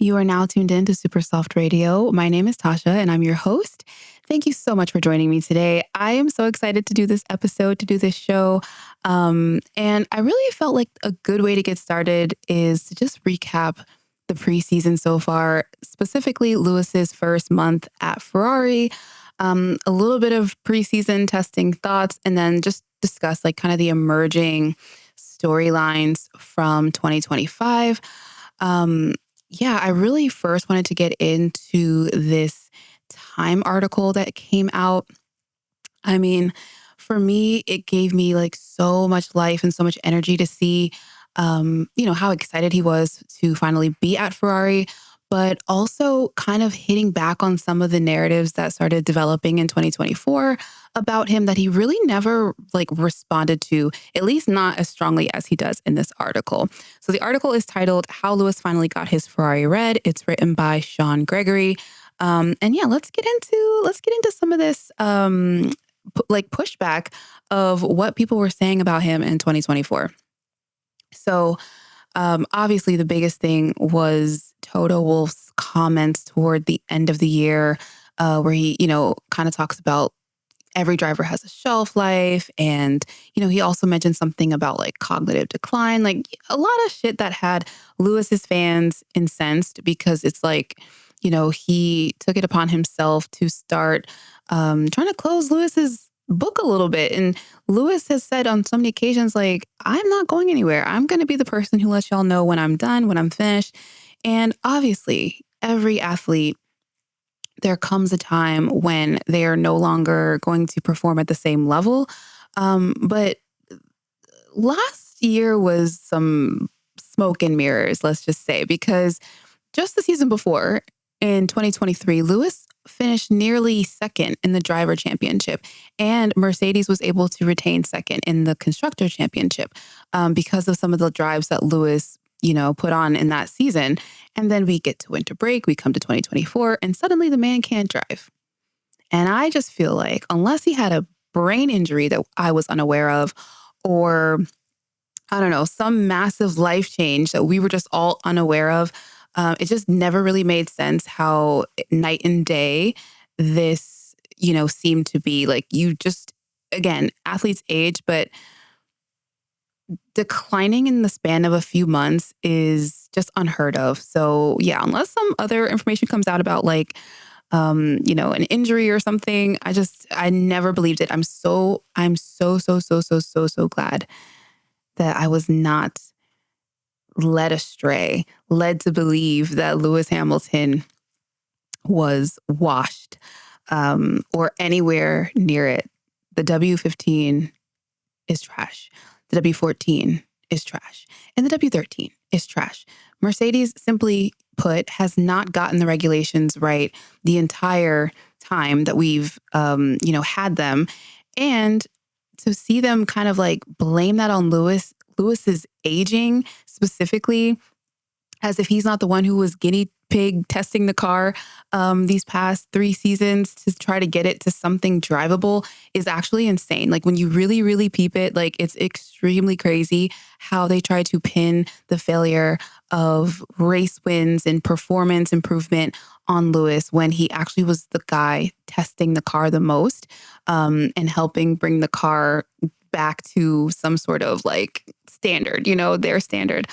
You are now tuned in to Super Soft Radio. My name is Tasha and I'm your host. Thank you so much for joining me today. I am so excited to do this episode, to do this show. And I really felt like a good way to get started is to just recap the preseason so far, specifically Lewis's first month at Ferrari, a little bit of preseason testing thoughts, and then just discuss like kind of the emerging storylines from 2025. Yeah, I really first wanted to get into this Time article that came out. I mean, for me, it gave me like so much life and so much energy to see, how excited he was to finally be at Ferrari, but also kind of hitting back on some of the narratives that started developing in 2024 about him that he really never like responded to, at least not as strongly as he does in this article. So the article is titled "How Lewis Finally Got His Ferrari Red." It's written by Sean Gregory. And yeah, let's get into some of this pushback of what people were saying about him in 2024. So obviously the biggest thing was Toto Wolff's comments toward the end of the year, where he, kind of talks about every driver has a shelf life. And, he also mentioned something about like cognitive decline, like a lot of shit that had Lewis's fans incensed because it's like, he took it upon himself to start trying to close Lewis's book a little bit. And Lewis has said on so many occasions, like, I'm not going anywhere. I'm going to be the person who lets y'all know when I'm done, when I'm finished. And obviously, every athlete, there comes a time when they are no longer going to perform at the same level. But last year was some smoke and mirrors, let's just say, because just the season before, in 2023, Lewis finished nearly second in the driver championship, and Mercedes was able to retain second in the constructor championship because of some of the drives that Lewis, put on in that season. And then we get to winter break, we come to 2024, and suddenly the man can't drive. And I just feel like unless he had a brain injury that I was unaware of, or I don't know, some massive life change that we were just all unaware of, it just never really made sense how night and day this, seemed to be. Like, you just, again, athletes age, but declining in the span of a few months is just unheard of. So yeah, unless some other information comes out about like, an injury or something, I never believed it. I'm so glad that I was not led astray, led to believe that Lewis Hamilton was washed or anywhere near it. The W15 is trash. The W14 is trash. And the W13 is trash. Mercedes, simply put, has not gotten the regulations right the entire time that we've, had them. And to see them kind of like blame that on Lewis's aging specifically, as if he's not the one who was guinea pig testing the car these past 3 seasons to try to get it to something drivable, is actually insane. Like, when you really, really peep it, like, it's extremely crazy how they try to pin the failure of race wins and performance improvement on Lewis when he actually was the guy testing the car the most and helping bring the car back to some sort of like standard, their standard.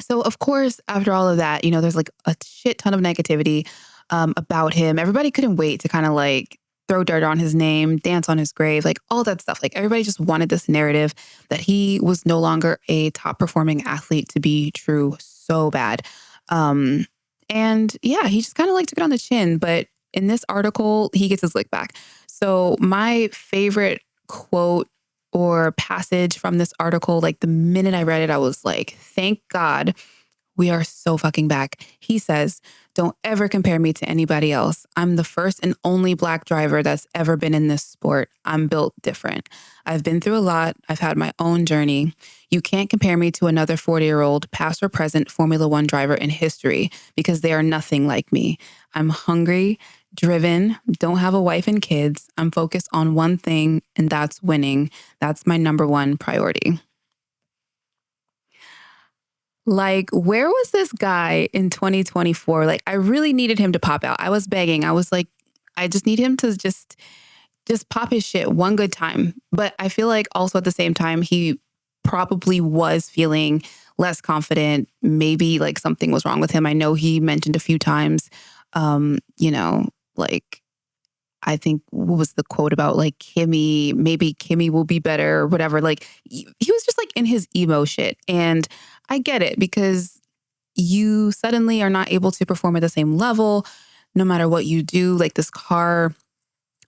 So of course, after all of that, there's like a shit ton of negativity about him. Everybody couldn't wait to kind of like throw dirt on his name, dance on his grave, like all that stuff. Like, everybody just wanted this narrative that he was no longer a top performing athlete to be true so bad. And yeah, he just kind of like took it on the chin. But in this article, he gets his lick back. So my favorite quote or passage from this article, like the minute I read it, I was like, thank God we are so fucking back. He says, "Don't ever compare me to anybody else. I'm the first and only Black driver that's ever been in this sport. I'm built different. I've been through a lot. I've had my own journey. You can't compare me to another 40-year-old, past or present Formula One driver in history because they are nothing like me. I'm hungry, driven, don't have a wife and kids. I'm focused on one thing, and that's winning. That's my number one priority." Like, where was this guy in 2024? Like, I really needed him to pop out. I was begging. I was like, I just need him to just pop his shit one good time. But I feel like also at the same time, he probably was feeling less confident. Maybe like something was wrong with him. I know he mentioned a few times, you know, like, I think what was the quote about like Kimmy, maybe Kimmy will be better or whatever. Like he was just like in his emo shit. And I get it because you suddenly are not able to perform at the same level no matter what you do. Like this car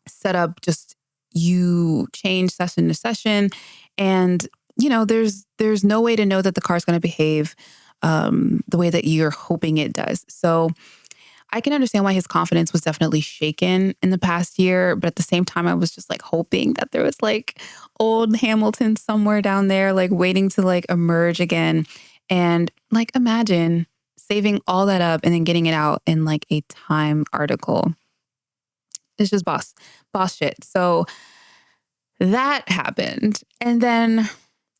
setup, just you change session to session. And, you know, there's no way to know that the car's going to behave the way that you're hoping it does. So I can understand why his confidence was definitely shaken in the past year. But at the same time, I was just like hoping that there was like old Hamilton somewhere down there, like waiting to like emerge again. And like imagine saving all that up and then getting it out in like a Time article. It's just boss shit. So that happened. And then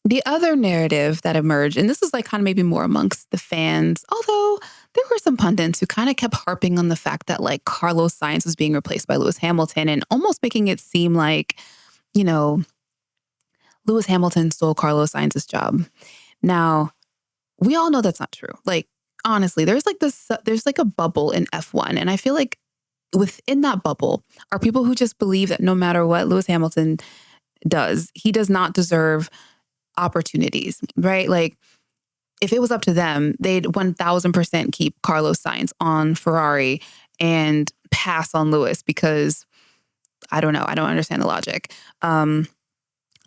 the other narrative that emerged, and this is like kind of maybe more amongst the fans, although there were some pundits who kind of kept harping on the fact that like Carlos Sainz was being replaced by Lewis Hamilton and almost making it seem like, you know, Lewis Hamilton stole Carlos Sainz's job. Now, we all know that's not true. Like, honestly, there's like a bubble in F1. And I feel like within that bubble are people who just believe that no matter what Lewis Hamilton does, he does not deserve opportunities, right? Like if it was up to them, they'd 1000% keep Carlos Sainz on Ferrari and pass on Lewis because I don't know. I don't understand the logic.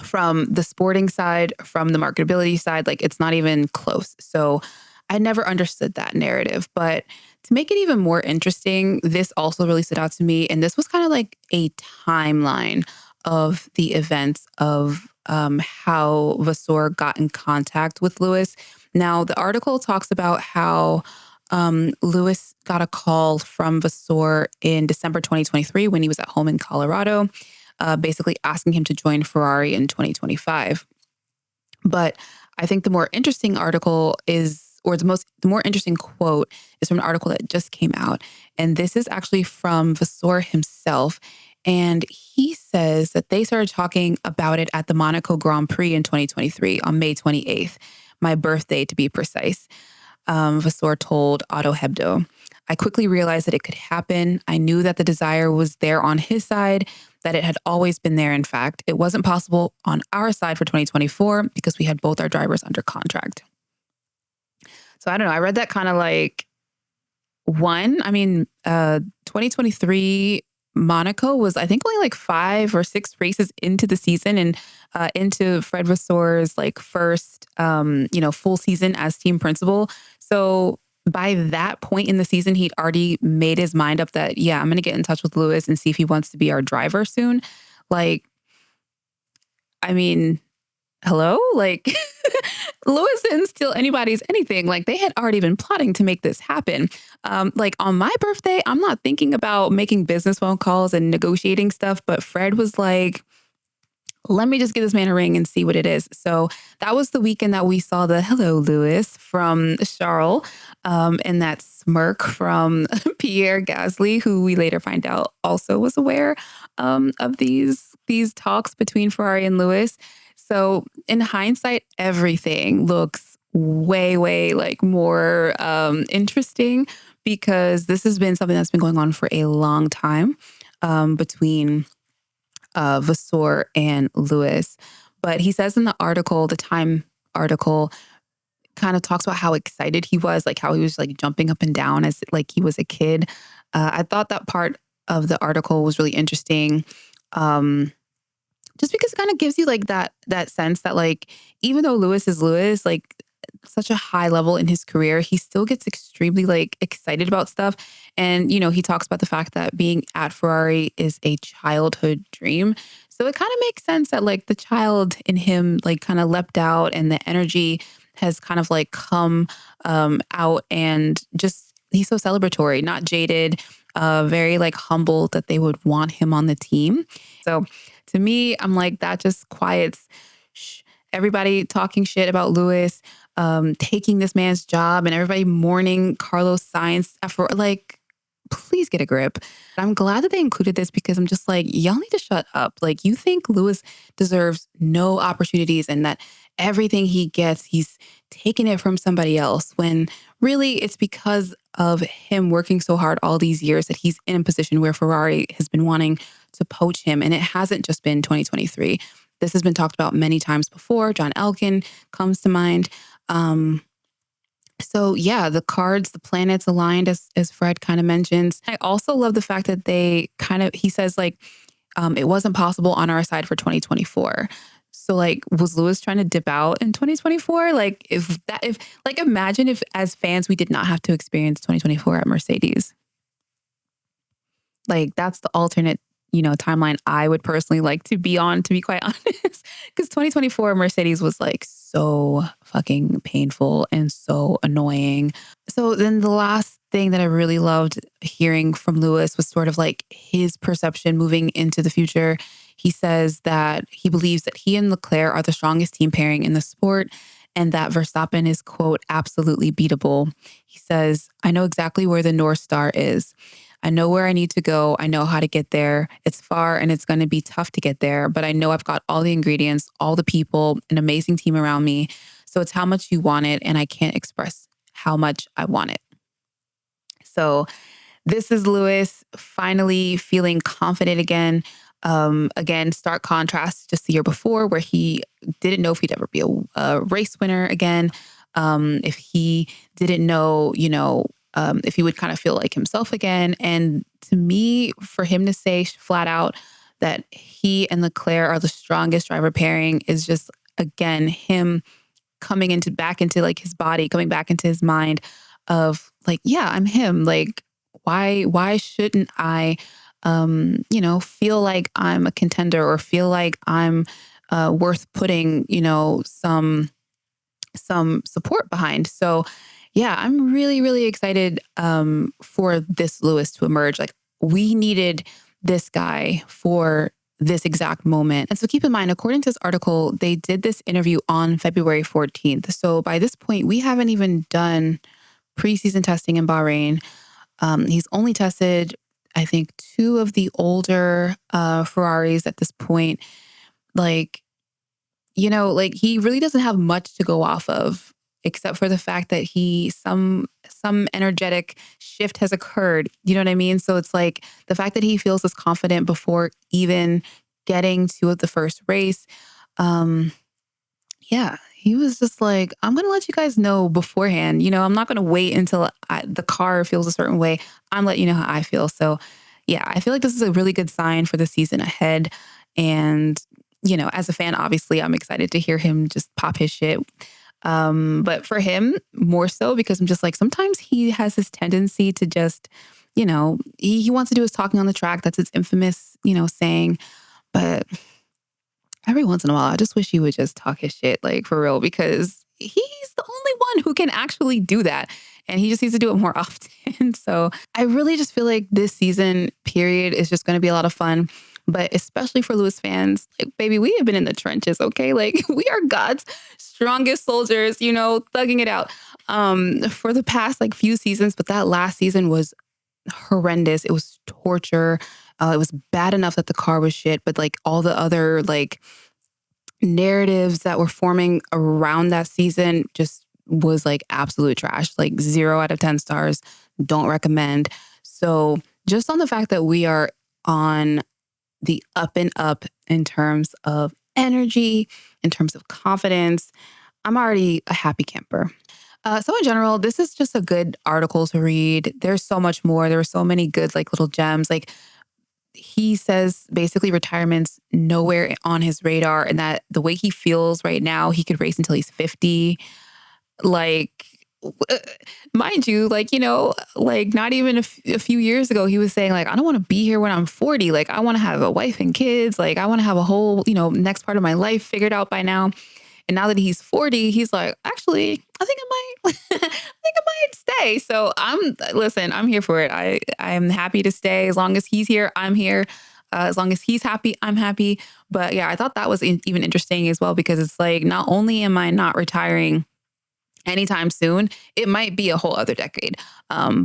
From the sporting side, from the marketability side, like it's not even close. So I never understood that narrative. But to make it even more interesting, this also really stood out to me. And this was kind of like a timeline of the events of how Vasseur got in contact with Lewis. Now, the article talks about how Lewis got a call from Vasseur in December 2023 when he was at home in Colorado, basically asking him to join Ferrari in 2025. But I think the more interesting article is, or the more interesting quote is from an article that just came out. And this is actually from Vasseur himself. And he says that they started talking about it at the Monaco Grand Prix in 2023 on May 28th, my birthday to be precise. Vasseur told Auto Hebdo, I quickly realized that it could happen. I knew that the desire was there on his side, that it had always been there. In fact, it wasn't possible on our side for 2024 because we had both our drivers under contract. So I don't know. I read that kind of like 2023 Monaco was, I think, only like 5 or 6 races into the season and into Fred Vasseur's like first, full season as team principal. So by that point in the season, he'd already made his mind up that, yeah, I'm going to get in touch with Lewis and see if he wants to be our driver soon. Like, I mean, hello? Like, Lewis didn't steal anybody's anything. Like, they had already been plotting to make this happen. Like, on my birthday, I'm not thinking about making business phone calls and negotiating stuff, but Fred was like, let me just give this man a ring and see what it is. So that was the weekend that we saw the hello, Lewis from Charles, and that smirk from Pierre Gasly, who we later find out also was aware of these talks between Ferrari and Lewis. So in hindsight, everything looks way, way like more interesting because this has been something that's been going on for a long time between Vasseur and Lewis. But he says in the article, the Time article, kind of talks about how excited he was, like how he was like jumping up and down as like he was a kid. I thought that part of the article was really interesting. Just because it kind of gives you like that sense that like, even though Lewis is Lewis, like such a high level in his career, he still gets extremely like excited about stuff. And, he talks about the fact that being at Ferrari is a childhood dream. So it kind of makes sense that like the child in him like kind of leapt out and the energy has kind of like come out and just, he's so celebratory, not jaded, very like humbled that they would want him on the team. So to me, I'm like, that just quiets everybody talking shit about Lewis. taking this man's job and everybody mourning Carlos Sainz after, like, please get a grip. I'm glad that they included this because I'm just like, y'all need to shut up. Like, you think Lewis deserves no opportunities and that everything he gets, he's taking it from somebody else, when really it's because of him working so hard all these years that he's in a position where Ferrari has been wanting to poach him. And it hasn't just been 2023. This has been talked about many times before. John Elkann comes to mind. So yeah, the cards, the planets aligned, as Fred kind of mentions. I also love the fact that he says like, it wasn't possible on our side for 2024. So like, was Lewis trying to dip out in 2024? Like imagine if as fans, we did not have to experience 2024 at Mercedes. Like, that's the alternate, timeline I would personally like to be on, to be quite honest, because 2024 Mercedes was like so fucking painful and so annoying. So then the last thing that I really loved hearing from Lewis was sort of like his perception moving into the future. He says that he believes that he and Leclerc are the strongest team pairing in the sport and that Verstappen is, quote, absolutely beatable. He says, I know exactly where the North Star is. I know where I need to go. I know how to get there. It's far and it's going to be tough to get there, but I know I've got all the ingredients, all the people, an amazing team around me. So it's how much you want it, and I can't express how much I want it. So this is Lewis finally feeling confident again. Again, stark contrast just the year before where he didn't know if he'd ever be a race winner again. If he didn't know, if he would kind of feel like himself again. And to me, for him to say flat out that he and Leclerc are the strongest driver pairing is just, again, him coming back into like his body, coming back into his mind of like, yeah, I'm him. Like, why shouldn't I, feel like I'm a contender or feel like I'm worth putting, some support behind. So yeah, I'm really, really excited for this Lewis to emerge. Like, we needed this guy for this exact moment. And so keep in mind, according to this article, they did this interview on February 14th. So by this point, we haven't even done preseason testing in Bahrain. He's only tested, I think, 2 of the older Ferraris at this point. Like, he really doesn't have much to go off of, except for the fact that some energetic shift has occurred. You know what I mean? So it's like the fact that he feels this confident before even getting to the first race. Yeah, he was just like, I'm going to let you guys know beforehand. I'm not going to wait until the car feels a certain way. I'm letting you know how I feel. So yeah, I feel like this is a really good sign for the season ahead. And, as a fan, obviously, I'm excited to hear him just pop his shit. But for him, more so, because I'm just like, sometimes he has this tendency to just, he wants to do his talking on the track. That's his infamous, saying. But every once in a while, I just wish he would just talk his shit, like, for real, because he's the only one who can actually do that. And he just needs to do it more often. So I really just feel like this season period is just going to be a lot of fun. But especially for Lewis fans, like, baby, we have been in the trenches, okay? Like, we are God's strongest soldiers, thugging it out for the past, like, few seasons. But that last season was horrendous. It was torture. It was bad enough that the car was shit, but, like, all the other, like, narratives that were forming around that season just was, like, absolute trash. Like, 0 out of 10 stars. Don't recommend. So just on the fact that we are on the up and up in terms of energy, in terms of confidence, I'm already a happy camper. So in general, this is just a good article to read. There's so much more. There were so many good, like, little gems. Like, he says basically retirement's nowhere on his radar, and that the way he feels right now, he could race until he's 50. Like, mind you, like, like, not even a few years ago, he was saying, like, I don't want to be here when I'm 40. Like, I want to have a wife and kids. Like, I want to have a whole, next part of my life figured out by now. And now that he's 40, he's like, actually, I think I might, I think I might stay. So I'm here for it. I'm happy to stay. As long as he's here, I'm here. As long as he's happy, I'm happy. But yeah, I thought that was even interesting as well, because it's like, not only am I not retiring anytime soon. It might be a whole other decade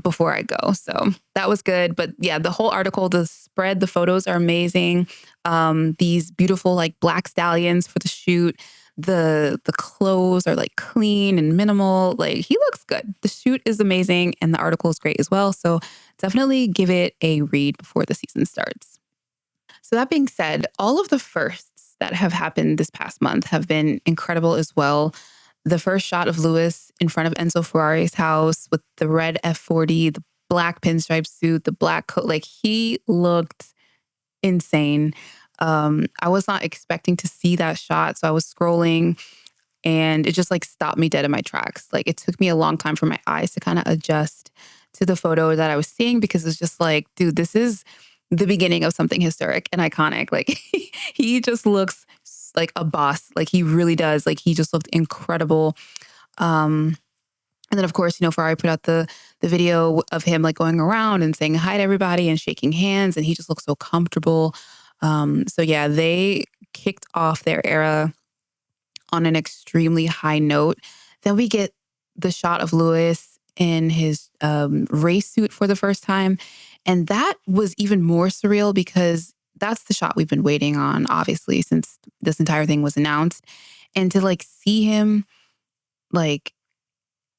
before I go. So that was good. But yeah, the whole article, the spread, the photos are amazing. These beautiful like black stallions for the shoot. The clothes are like clean and minimal. Like he looks good. The shoot is amazing and the article is great as well. So definitely give it a read before the season starts. So that being said, all of the firsts that have happened this past month have been incredible as well. The first shot of Lewis in front of Enzo Ferrari's house with the red F40, the black pinstripe suit, the black coat, like he looked insane. I was not expecting to see that shot. So I was scrolling and it just like stopped me dead in my tracks. Like it took me a long time for my eyes to kind of adjust to the photo that I was seeing because it's just like, dude, this is the beginning of something historic and iconic. Like he just looks like a boss. Like he really does. Like he just looked incredible. And then of course, Ferrari put out the video of him like going around and saying hi to everybody and shaking hands, and he just looked so comfortable. So yeah, they kicked off their era on an extremely high note. Then we get the shot of Lewis in his race suit for the first time. And that was even more surreal because that's the shot we've been waiting on, obviously, since this entire thing was announced. And to like see him like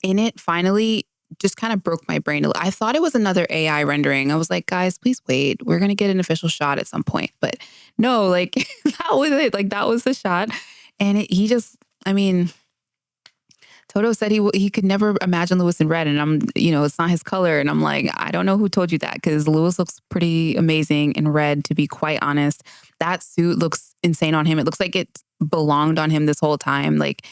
in it finally just kind of broke my brain. I thought it was another AI rendering. I was like, guys, please wait. We're going to get an official shot at some point. But no, like that was it. Like that was the shot. And he just, I mean, Toto said he could never imagine Lewis in red. And I'm, it's not his color. And I'm like, I don't know who told you that because Lewis looks pretty amazing in red, to be quite honest. That suit looks insane on him. It looks like it belonged on him this whole time. Like,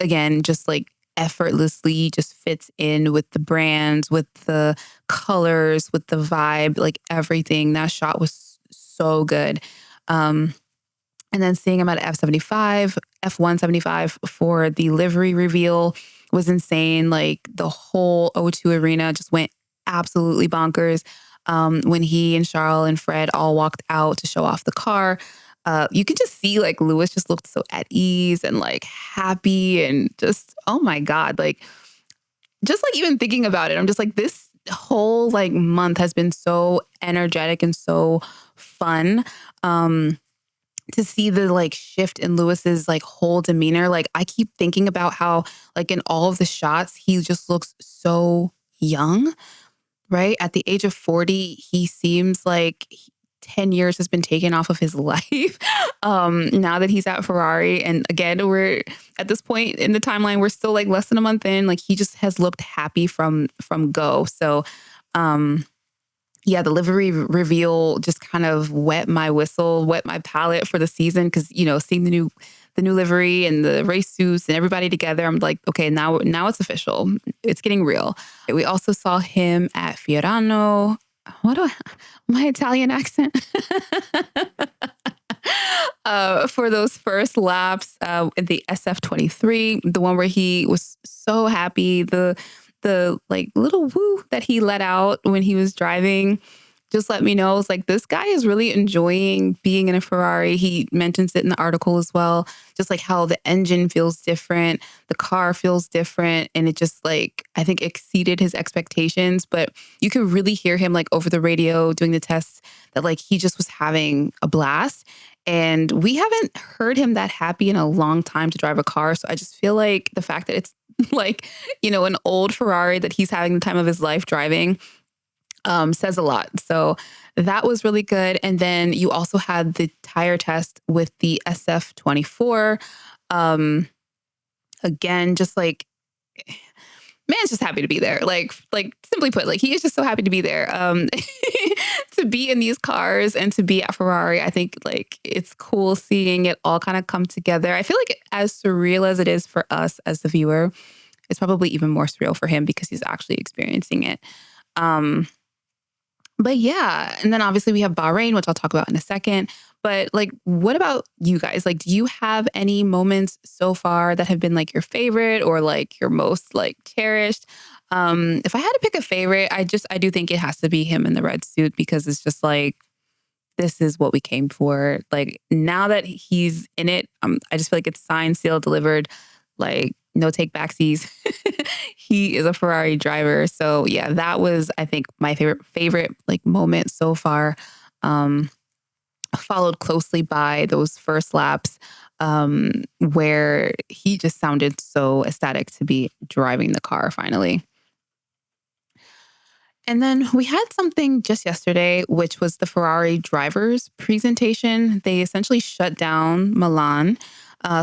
again, just like effortlessly just fits in with the brands, with the colors, with the vibe, like everything. That shot was so good. And then seeing him at F75, F175 for the livery reveal was insane. Like the whole O2 arena just went absolutely bonkers. When he and Charles and Fred all walked out to show off the car, you could just see like Lewis just looked so at ease and like happy and just, oh my God, like just like even thinking about it, I'm just like, this whole like month has been so energetic and so fun. To see the like shift in Lewis's like whole demeanor. Like I keep thinking about how like in all of the shots, he just looks so young, right? At the age of 40, he seems like 10 years has been taken off of his life. Now that he's at Ferrari. And again, we're at this point in the timeline, we're still like less than a month in. Like he just has looked happy from go. So, yeah, the livery reveal just kind of wet my whistle, wet my palate for the season. Cause seeing the new livery and the race suits and everybody together, I'm like, okay, now it's official. It's getting real. We also saw him at Fiorano. My Italian accent. For those first laps in the SF23, the one where he was so happy, the like little woo that he let out when he was driving just let me know. It's like, this guy is really enjoying being in a Ferrari. He mentions it in the article as well, just like how the engine feels different, the car feels different. And it just like, I think exceeded his expectations, but you could really hear him like over the radio doing the tests that like, he just was having a blast. And we haven't heard him that happy in a long time to drive a car. So I just feel like the fact that it's like, an old Ferrari that he's having the time of his life driving says a lot. So that was really good. And then you also had the tire test with the SF24. Again, just like, man's just happy to be there. Like simply put, like he is just so happy to be there. To be in these cars and to be at Ferrari, I think like it's cool seeing it all kind of come together. I feel like as surreal as it is for us as the viewer, it's probably even more surreal for him because he's actually experiencing it. But yeah, and then obviously we have Bahrain, which I'll talk about in a second. But like, what about you guys? Like, do you have any moments so far that have been like your favorite or like your most like cherished? If I had to pick a favorite, I do think it has to be him in the red suit because it's just like, this is what we came for. Like now that he's in it, I just feel like it's signed, sealed, delivered. Like no take backsies. He is a Ferrari driver. So yeah, that was, I think, my favorite like moment so far. Followed closely by those first laps, where he just sounded so ecstatic to be driving the car finally. And then we had something just yesterday, which was the Ferrari drivers presentation. They essentially shut down Milan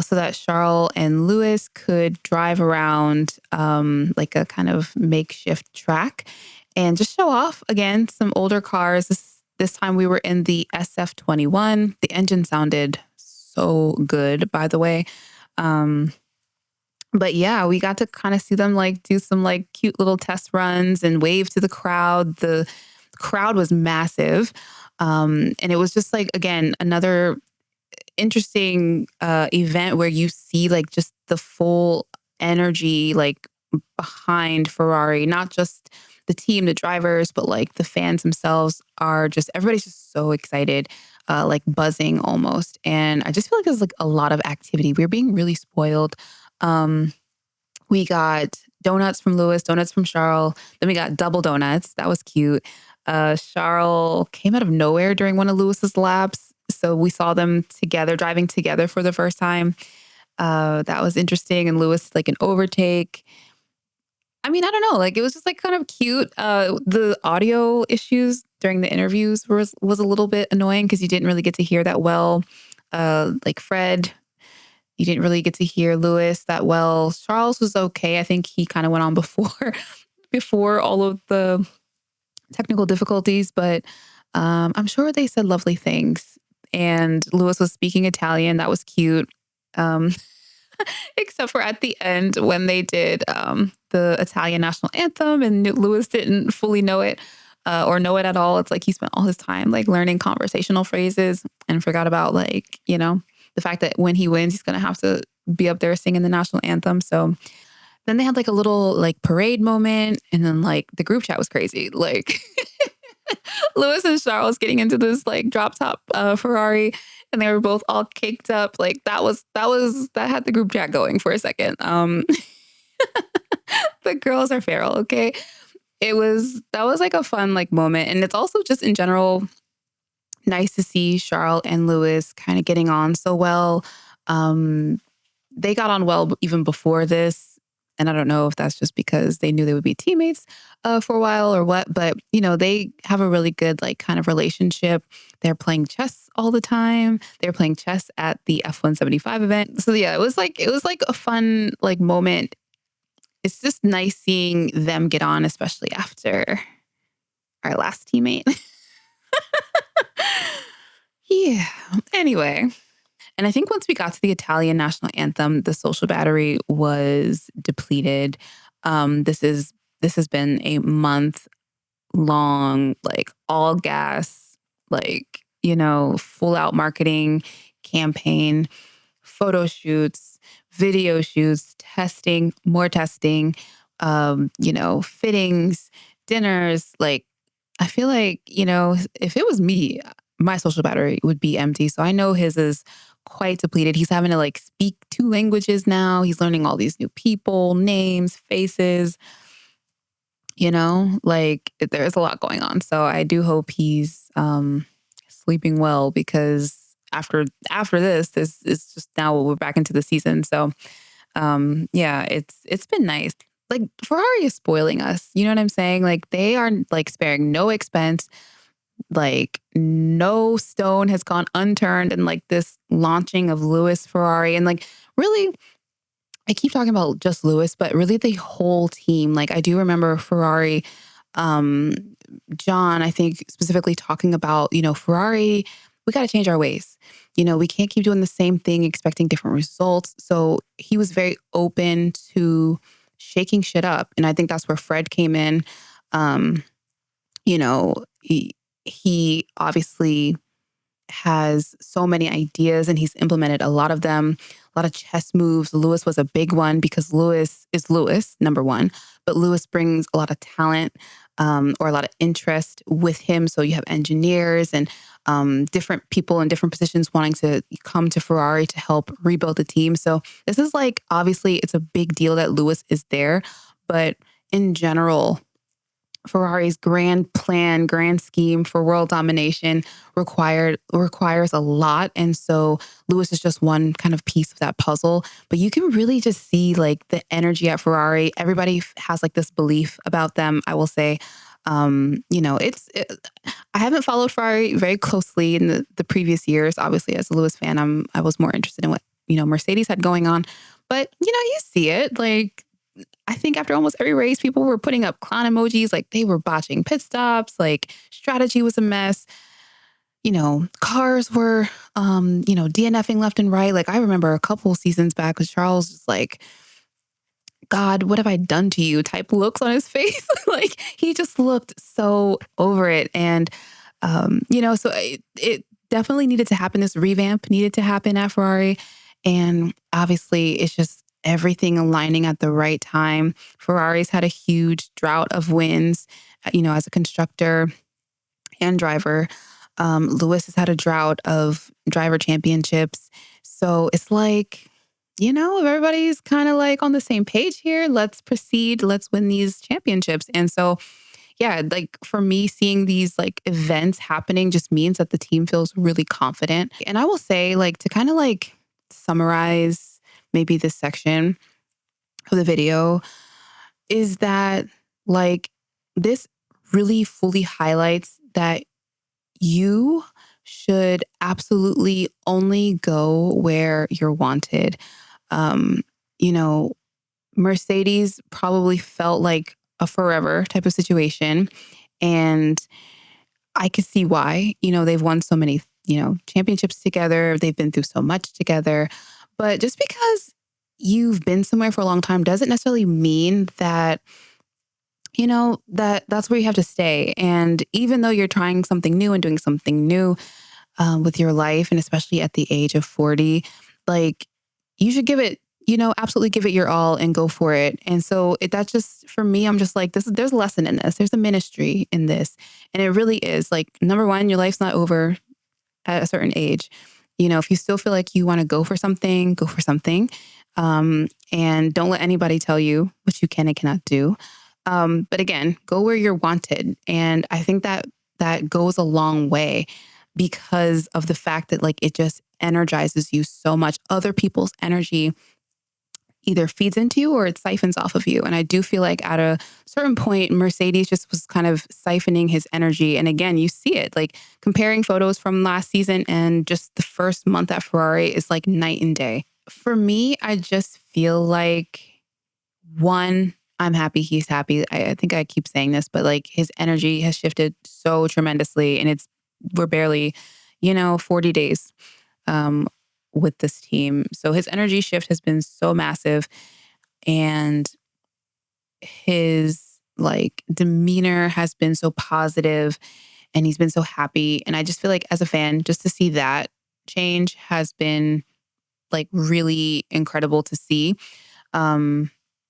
so that Charles and Lewis could drive around like a kind of makeshift track and just show off again some older cars. This time we were in the SF21. The engine sounded so good, by the way. But yeah, we got to kind of see them like do some like cute little test runs and wave to the crowd. The crowd was massive. And it was just like, again, another interesting event where you see like just the full energy like behind Ferrari, not just the team, the drivers, but like the fans themselves are just, everybody's just so excited, like buzzing almost. And I just feel like there's like a lot of activity. We're being really spoiled. We got donuts from Lewis, donuts from Charles. Then we got double donuts. That was cute. Charles came out of nowhere during one of Lewis's laps. So we saw them together, driving together for the first time. That was interesting. And Lewis, like an overtake. I mean, I don't know. Like it was just like kind of cute. The audio issues during the interviews was a little bit annoying because you didn't really get to hear that well. Like Fred, you didn't really get to hear Lewis that well. Charles was okay. I think he kind of went on before all of the technical difficulties, but I'm sure they said lovely things. And Lewis was speaking Italian. That was cute. Except for at the end when they did the Italian national anthem and Lewis didn't fully know it or know it at all. It's like he spent all his time like learning conversational phrases and forgot about like, you know, the fact that when he wins, he's going to have to be up there singing the national anthem. So then they had like a little like parade moment. And then like the group chat was crazy. Like Lewis and Charles getting into this like drop top Ferrari and they were both all caked up. Like that had the group chat going for a second. The girls are feral. Okay. That was like a fun like moment. And it's also just in general nice to see Charles and Lewis kind of getting on so well. They got on well even before this. And I don't know if that's just because they knew they would be teammates for a while or what, but you know, they have a really good like kind of relationship. They're playing chess all the time. They're playing chess at the F175 event. So yeah, it was like a fun like moment. It's just nice seeing them get on, especially after our last teammate. Yeah. Anyway. And I think once we got to the Italian national anthem, the social battery was depleted. This has been a month long, like all gas, like, you know, full out marketing campaign, photo shoots, video shoots, testing, more testing, you know, fittings, dinners. Like, I feel like, you know, if it was me, my social battery would be empty. So I know his is quite depleted. He's having to like speak 2 languages now. He's learning all these new people, names, faces, you know, like there's a lot going on. So I do hope he's sleeping well because after this is just now we're back into the season. So yeah, it's been nice. Like Ferrari is spoiling us. You know what I'm saying? Like they are like sparing no expense. Like no stone has gone unturned in like this launching of Lewis Ferrari. And like really, I keep talking about just Lewis, but really the whole team. Like I do remember Ferrari, John, I think specifically talking about, you know, Ferrari, we got to change our ways. You know, we can't keep doing the same thing, expecting different results. So he was very open to shaking shit up. And I think that's where Fred came in. You know, he obviously has so many ideas and he's implemented a lot of them, a lot of chess moves. Lewis was a big one because Lewis is Lewis, number one, but Lewis brings a lot of talent or a lot of interest with him. So you have engineers and different people in different positions wanting to come to Ferrari to help rebuild the team. So this is like, obviously it's a big deal that Lewis is there, but in general, Ferrari's grand plan, grand scheme for world domination requires a lot. And so Lewis is just one kind of piece of that puzzle. But you can really just see like the energy at Ferrari. Everybody has like this belief about them, I will say. I haven't followed Ferrari very closely in the previous years. Obviously, as a Lewis fan, I was more interested in what, Mercedes had going on. But, you see it. Like, I think after almost every race, people were putting up clown emojis, like they were botching pit stops, like strategy was a mess. Cars were, DNFing left and right. Like I remember a couple seasons back with Charles was like, God, what have I done to you? Type looks on his face. Like he just looked so over it. And, so it definitely needed to happen. This revamp needed to happen at Ferrari. And obviously it's just everything aligning at the right time. Ferrari's had a huge drought of wins, as a constructor and driver. Lewis has had a drought of driver championships. So it's like, if everybody's kind of like on the same page here, let's proceed, let's win these championships. And so, yeah, like for me, seeing these like events happening just means that the team feels really confident. And I will say, like, to kind of like summarize maybe this section of the video, is that like this really fully highlights that you should absolutely only go where you're wanted. Um, Mercedes probably felt like a forever type of situation. And I could see why. They've won so many, championships together. They've been through so much together. But just because you've been somewhere for a long time doesn't necessarily mean that, that's where you have to stay. And even though you're trying something new and doing something new with your life, and especially at the age of 40, like you should give it, absolutely give it your all and go for it. And so that's just, for me, I'm just like, there's a lesson in this. There's a ministry in this. And it really is like, number one, your life's not over at a certain age. If you still feel like you want to go for something, go for something. And don't let anybody tell you what you can and cannot do. But again, go where you're wanted. And I think that goes a long way because of the fact that like, it just energizes you so much. Other people's energy either feeds into you or it siphons off of you. And I do feel like at a certain point, Mercedes just was kind of siphoning his energy. And again, you see it like comparing photos from last season and just the first month at Ferrari is like night and day. For me, I just feel like one, I'm happy he's happy. I think I keep saying this, but like his energy has shifted so tremendously and we're barely, 40 days with this team. So his energy shift has been so massive and his like demeanor has been so positive and he's been so happy. And I just feel like as a fan, just to see that change has been like really incredible to see.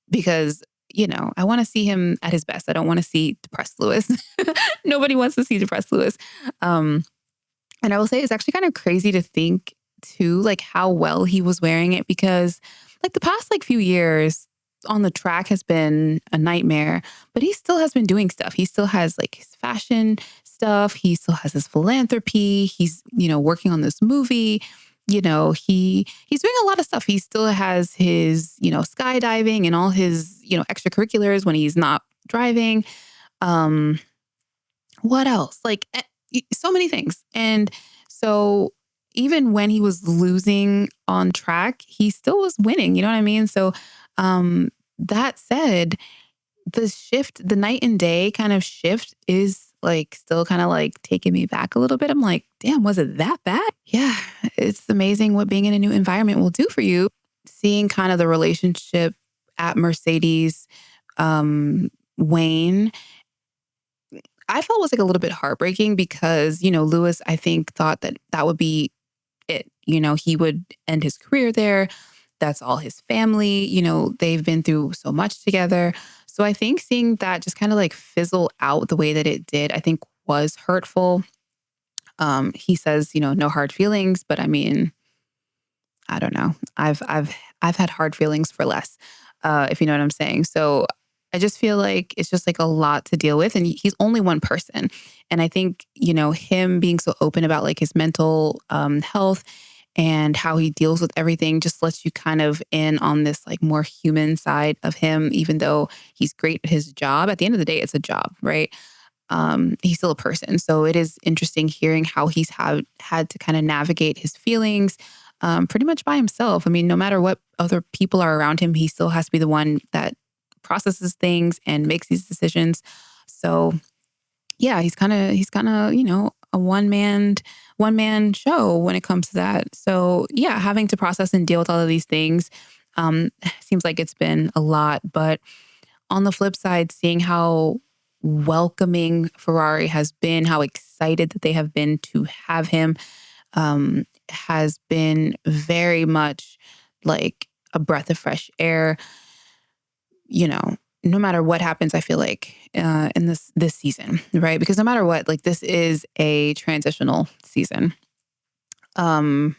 Because I want to see him at his best. I don't want to see depressed Lewis. Nobody wants to see depressed Lewis. And I will say it's actually kind of crazy to think too, like how well he was wearing it because like the past like few years on the track has been a nightmare, but he still has been doing stuff. He still has like his fashion stuff. He still has his philanthropy. He's, working on this movie. He's doing a lot of stuff. He still has his, skydiving and all his, extracurriculars when he's not driving. What else? Like so many things. And so even when he was losing on track, he still was winning. You know what I mean? So that said, the night and day kind of shift is like still kind of like taking me back a little bit. I'm like, damn, was it that bad? Yeah, it's amazing what being in a new environment will do for you. Seeing kind of the relationship at Mercedes wane, I felt was like a little bit heartbreaking because, Lewis, I think thought that would be it. He would end his career there. That's all his family. They've been through so much together. So I think seeing that just kind of like fizzle out the way that it did, I think was hurtful. He says, no hard feelings, but I mean, I don't know. I've had hard feelings for less, if you know what I'm saying. So I just feel like it's just like a lot to deal with, and he's only one person. And I think him being so open about like his mental health and how he deals with everything just lets you kind of in on this like more human side of him. Even though he's great at his job, at the end of the day, it's a job, right? He's still a person. So it is interesting hearing how he's had to kind of navigate his feelings pretty much by himself. I mean, no matter what other people are around him, he still has to be the one that processes things and makes these decisions. So yeah, he's kind of a one man show when it comes to that. So yeah, having to process and deal with all of these things seems like it's been a lot. But on the flip side, seeing how welcoming Ferrari has been, how excited that they have been to have him, has been very much like a breath of fresh air. No matter what happens, I feel like in this season, right? Because no matter what, like this is a transitional season. I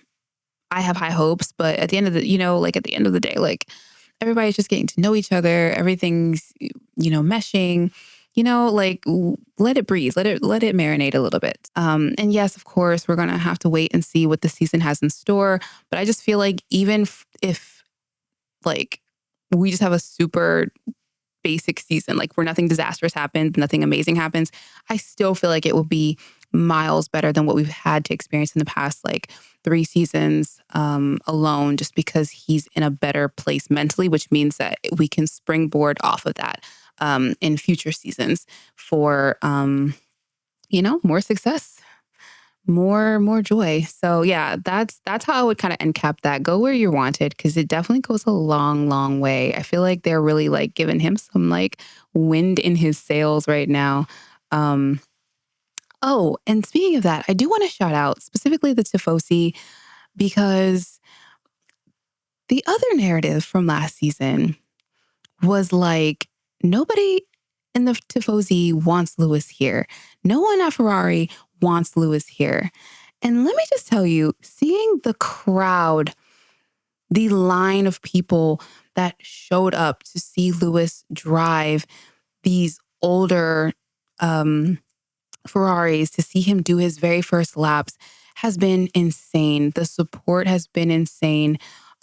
have high hopes, but at the end of at the end of the day, like everybody's just getting to know each other. Everything's, meshing, like let it breathe, let it marinate a little bit. And yes, of course, we're going to have to wait and see what the season has in store. But I just feel like even if like we just have a super basic season, like where nothing disastrous happens, nothing amazing happens, I still feel like it will be miles better than what we've had to experience in the past, like 3 seasons alone, just because he's in a better place mentally, which means that we can springboard off of that in future seasons for, more success, more joy. So yeah, that's how I would kind of end cap that. Go where you're wanted, because it definitely goes a long, long way. I feel like they're really like giving him some like wind in his sails right now. Oh, and speaking of that, I do want to shout out specifically the Tifosi, because the other narrative from last season was like nobody in the Tifosi wants Lewis here. No one at Ferrari wants Lewis here. And let me just tell you, seeing the crowd, the line of people that showed up to see Lewis drive these older Ferraris, to see him do his very first laps, has been insane. The support has been insane.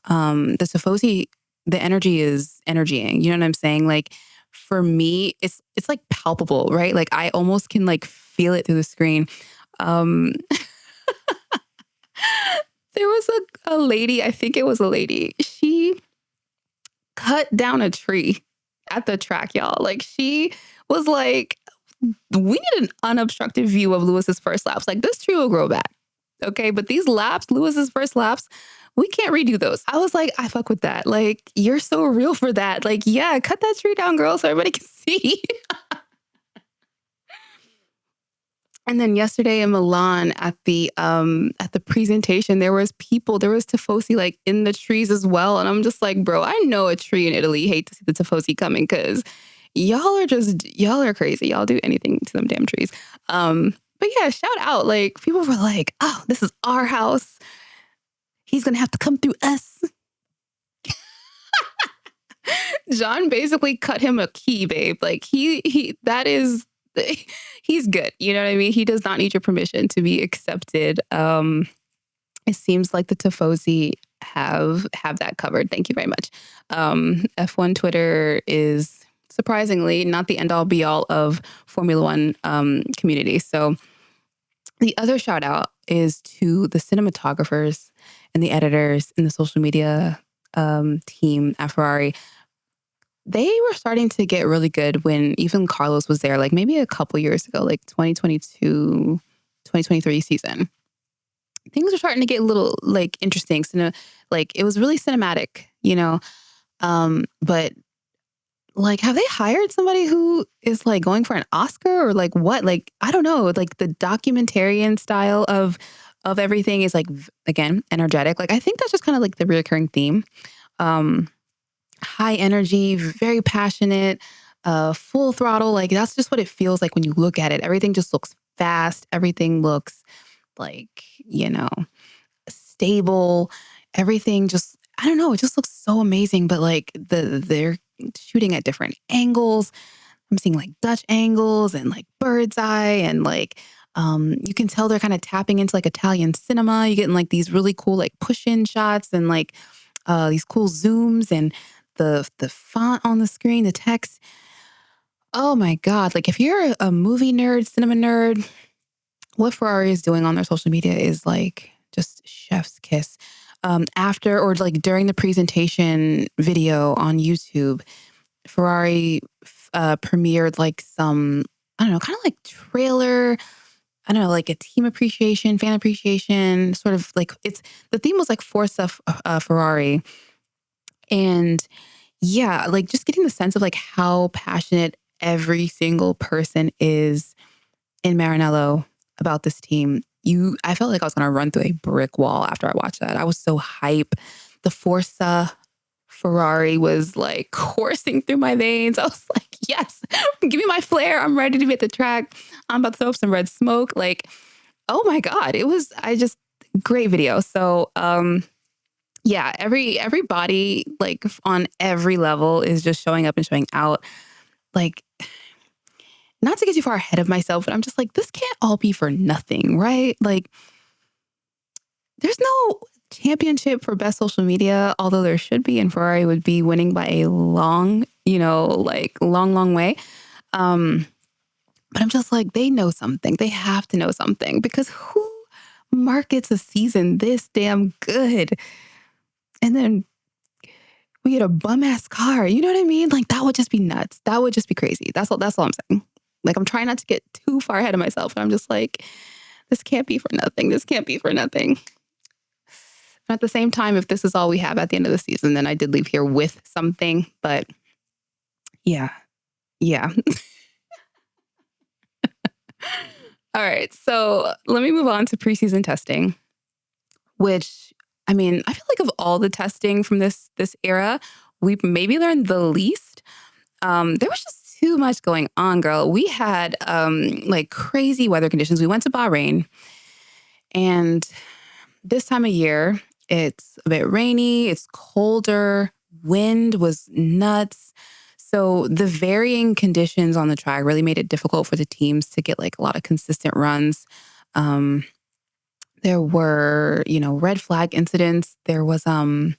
The Tifosi, the energy is energying. You know what I'm saying? Like for me, it's like palpable, right? Like I almost can like feel it through the screen. Um, there was a lady, I think it was a lady. She cut down a tree at the track, y'all. Like she was like, we need an unobstructed view of Lewis's first laps. Like this tree will grow back. Okay. But these laps, Lewis's first laps, we can't redo those. I was like, I fuck with that. Like, you're so real for that. Like, yeah, cut that tree down, girl, so everybody can see. And then yesterday in Milan at the presentation, there was Tifosi like in the trees as well. And I'm just like, bro, I know a tree in Italy hate to see the Tifosi coming, because y'all are crazy. Y'all do anything to them damn trees. But yeah, shout out. Like people were like, oh, this is our house. He's gonna have to come through us. John basically cut him a key, babe. Like he's good. You know what I mean? He does not need your permission to be accepted. It seems like the Tifosi have that covered. Thank you very much. F1 Twitter is surprisingly not the end all be all of Formula One community. So the other shout out is to the cinematographers and the editors and the social media team at Ferrari. They were starting to get really good when even Carlos was there, like maybe a couple years ago, like 2022, 2023 season. Things were starting to get a little like interesting. So, like it was really cinematic, but like, have they hired somebody who is like going for an Oscar or like what? Like, I don't know. Like the documentarian style of everything is like, again, energetic. Like, I think that's just kind of like the recurring theme. High energy, very passionate, full throttle. Like that's just what it feels like when you look at it. Everything just looks fast. Everything looks like, stable. Everything just, I don't know, it just looks so amazing. But like they're shooting at different angles. I'm seeing like Dutch angles and like bird's eye and like you can tell they're kind of tapping into like Italian cinema. You're getting like these really cool like push-in shots and like these cool zooms and the font on the screen, the text. Oh my God. Like if you're a movie nerd, cinema nerd, what Ferrari is doing on their social media is like just chef's kiss. After or like during the presentation video on YouTube, Ferrari premiered like some, I don't know, kind of like trailer, I don't know, like a team appreciation, fan appreciation, sort of like the theme was like Forza Ferrari. And yeah, like just getting the sense of like how passionate every single person is in Maranello about this team. I felt like I was going to run through a brick wall after I watched that. I was so hype. The Forza Ferrari was like coursing through my veins. I was like, yes, give me my flare. I'm ready to be at the track. I'm about to throw up some red smoke. Like, oh my God, great video. So, yeah, everybody like on every level is just showing up and showing out. Like, not to get too far ahead of myself, but I'm just like, this can't all be for nothing, right? Like, there's no championship for best social media, although there should be, and Ferrari would be winning by a long, long way. But I'm just like, they know something. They have to know something because who markets a season this damn good? And then we get a bum ass car. You know what I mean? Like that would just be nuts. That would just be crazy. That's all I'm saying. Like I'm trying not to get too far ahead of myself. And I'm just like, this can't be for nothing. This can't be for nothing. And at the same time, if this is all we have at the end of the season, then I did leave here with something. But yeah. All right. So let me move on to preseason testing, which, I mean, I feel like of all the testing from this era, we maybe learned the least. There was just too much going on, girl. We had like crazy weather conditions. We went to Bahrain, and this time of year, it's a bit rainy, it's colder, wind was nuts. So the varying conditions on the track really made it difficult for the teams to get like a lot of consistent runs. There were, red flag incidents. There was a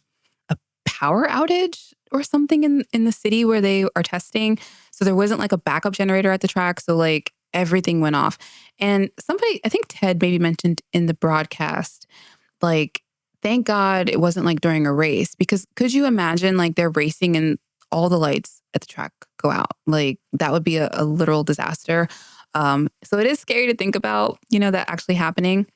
power outage or something in the city where they are testing. So there wasn't like a backup generator at the track. So like everything went off. And somebody, I think Ted maybe mentioned in the broadcast, like, thank God it wasn't like during a race, because could you imagine like they're racing and all the lights at the track go out? Like that would be a literal disaster. So it is scary to think about, that actually happening.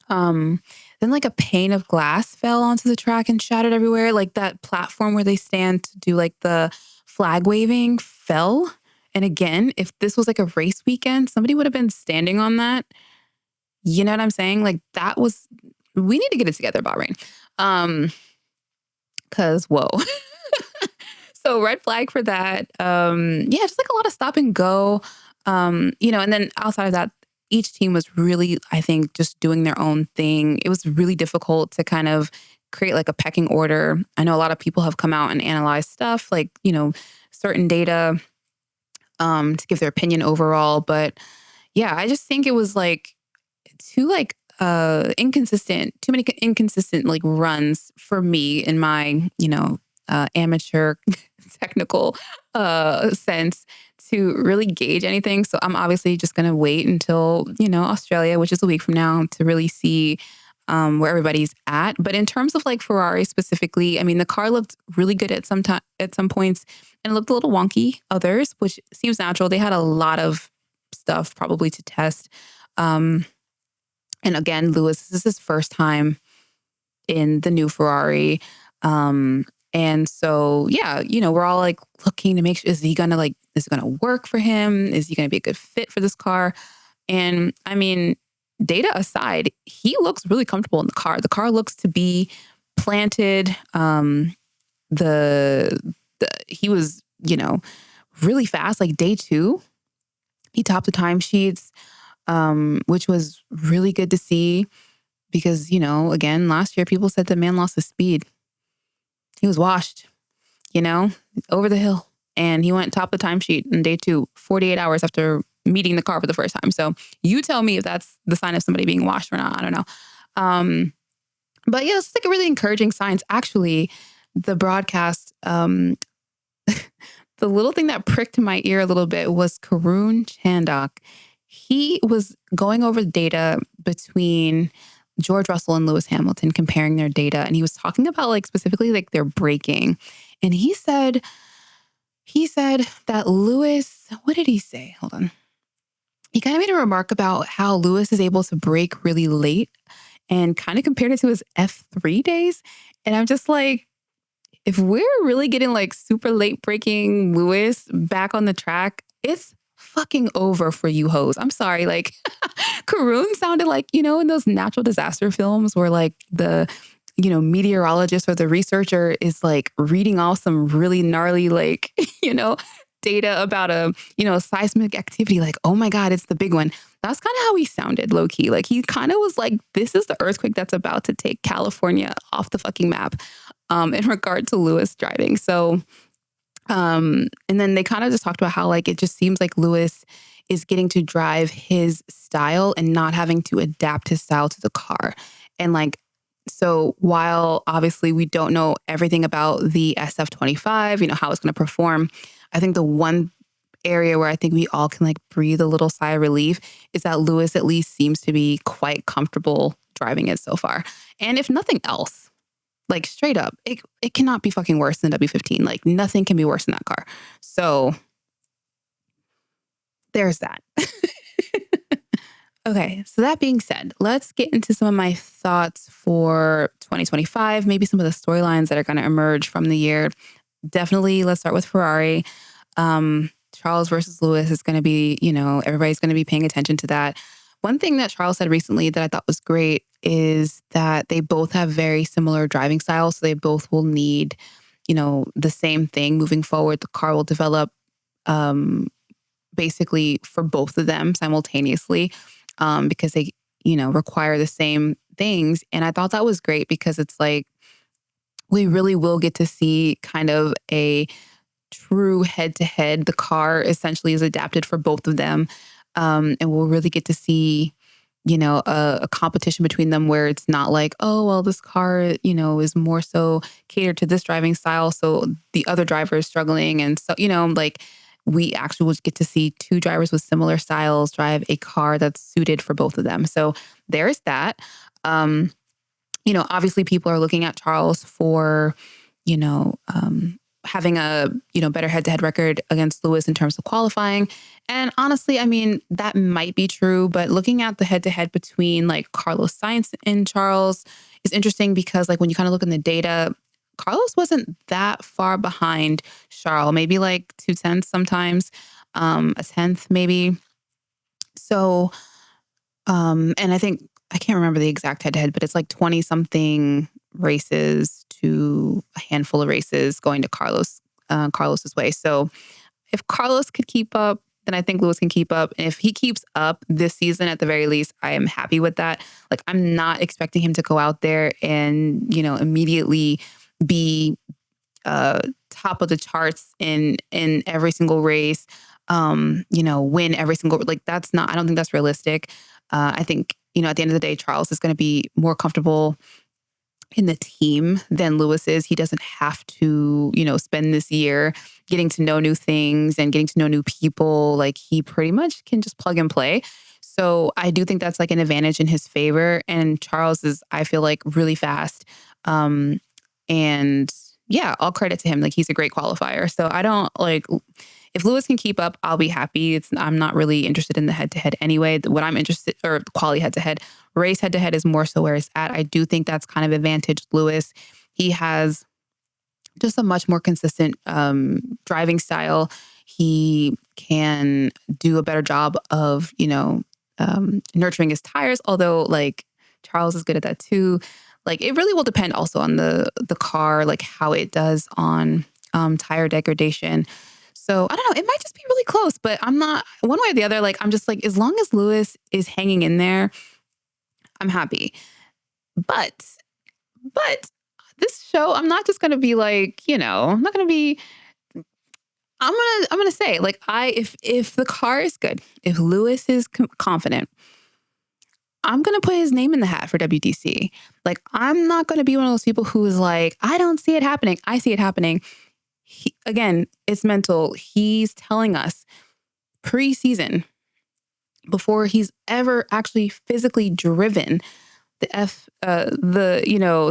Then like a pane of glass fell onto the track and shattered everywhere. Like that platform where they stand to do like the flag waving fell. And again, if this was like a race weekend, somebody would have been standing on that. You know what I'm saying? Like we need to get it together, Bahrain. Cause whoa. So red flag for that. Yeah, just like a lot of stop and go. And then outside of that, each team was really, I think, just doing their own thing. It was really difficult to kind of create like a pecking order. I know a lot of people have come out and analyzed stuff like, certain data to give their opinion overall. But yeah, I just think it was like too many inconsistent like runs for me in my, amateur technical sense to really gauge anything. So I'm obviously just going to wait until, Australia, which is a week from now, to really see where everybody's at. But in terms of like Ferrari specifically, I mean, the car looked really good at some points and it looked a little wonky others, which seems natural. They had a lot of stuff probably to test. And again, Lewis, this is his first time in the new Ferrari. And so, yeah, we're all like looking to make sure, is it going to work for him? Is he going to be a good fit for this car? And I mean, data aside, he looks really comfortable in the car. The car looks to be planted. He was, really fast, like day 2, he topped the timesheets. which was really good to see because, again, last year people said the man lost his speed. He was washed, over the hill. And he went top of the timesheet in day 2, 48 hours after meeting the car for the first time. So you tell me if that's the sign of somebody being washed or not. I don't know. But yeah, it's like a really encouraging signs. Actually, the broadcast, the little thing that pricked my ear a little bit was Karun Chandok. He was going over the data between George Russell and Lewis Hamilton, comparing their data. And he was talking about specifically their braking. And he said that Lewis, what did he say? Hold on. He kind of made a remark about how Lewis is able to brake really late and kind of compared it to his F3 days. And I'm just like, if we're really getting super late braking Lewis back on the track, it's fucking over for you hoes. I'm sorry. Karun sounded in those natural disaster films where the meteorologist or the researcher is reading off some really gnarly, data about a, seismic activity. Oh my God, it's the big one. That's kind of how he sounded low key. He kind of was this is the earthquake that's about to take California off the fucking map, in regard to Lewis driving. So, and then they kind of just talked about how it just seems like Lewis is getting to drive his style and not having to adapt his style to the car. And so while obviously we don't know everything about the SF25, how it's going to perform, I think the one area where I think we all can breathe a little sigh of relief is that Lewis at least seems to be quite comfortable driving it so far. And if nothing else, straight up, it cannot be fucking worse than W15. Nothing can be worse than that car. So there's that. Okay, so that being said, let's get into some of my thoughts for 2025, maybe some of the storylines that are going to emerge from the year. Definitely, let's start with Ferrari. Charles versus Lewis is going to be, everybody's going to be paying attention to that. One thing that Charles said recently that I thought was great is that they both have very similar driving styles. So they both will need, the same thing moving forward. The car will develop basically for both of them simultaneously because they, require the same things. And I thought that was great because it's we really will get to see kind of a true head-to-head. The car essentially is adapted for both of them. And we'll really get to see, a competition between them where it's not oh, well, this car, is more so catered to this driving style. So the other driver is struggling. And so, we actually will get to see two drivers with similar styles drive a car that's suited for both of them. So there's that. Obviously people are looking at Charles for, having a, better head-to-head record against Lewis in terms of qualifying. And honestly, I mean, that might be true, but looking at the head-to-head between Carlos Sainz and Charles is interesting because when you kind of look in the data, Carlos wasn't that far behind Charles, maybe 0.2 sometimes, a tenth maybe. So, and I think, I can't remember the exact head-to-head, but it's 20 something races to a handful of races going to Carlos's way. So if Carlos could keep up, then I think Lewis can keep up. And if he keeps up this season, at the very least, I am happy with that. I'm not expecting him to go out there and, immediately be top of the charts in every single race, win every single, that's not, I don't think that's realistic. I think, at the end of the day, Charles is going to be more comfortable in the team than Lewis is. He doesn't have to, spend this year getting to know new things and getting to know new people. He pretty much can just plug and play. So I do think that's an advantage in his favor. And Charles is, I feel really fast. And yeah, all credit to him. He's a great qualifier. So I don't if Lewis can keep up, I'll be happy. I'm not really interested in the head-to-head anyway. What I'm interested, or quality head-to-head, race head-to-head is more so where it's at. I do think that's kind of advantage Lewis. He has just a much more consistent driving style. He can do a better job of, nurturing his tires, although Charles is good at that too. It really will depend also on the car, how it does on tire degradation. So I don't know. It might just be really close, but I'm not one way or the other. Like, I'm just like, as long as Lewis is hanging in there, I'm happy. But this show, I'm not just going to be like, I'm not going to be, I'm going to say like, if the car is good, if Lewis is confident, I'm going to put his name in the hat for WTC. Like, I'm not going to be one of those people who is like, I don't see it happening. I see it happening. Again, it's mental. He's telling us pre-season, before he's ever actually physically driven the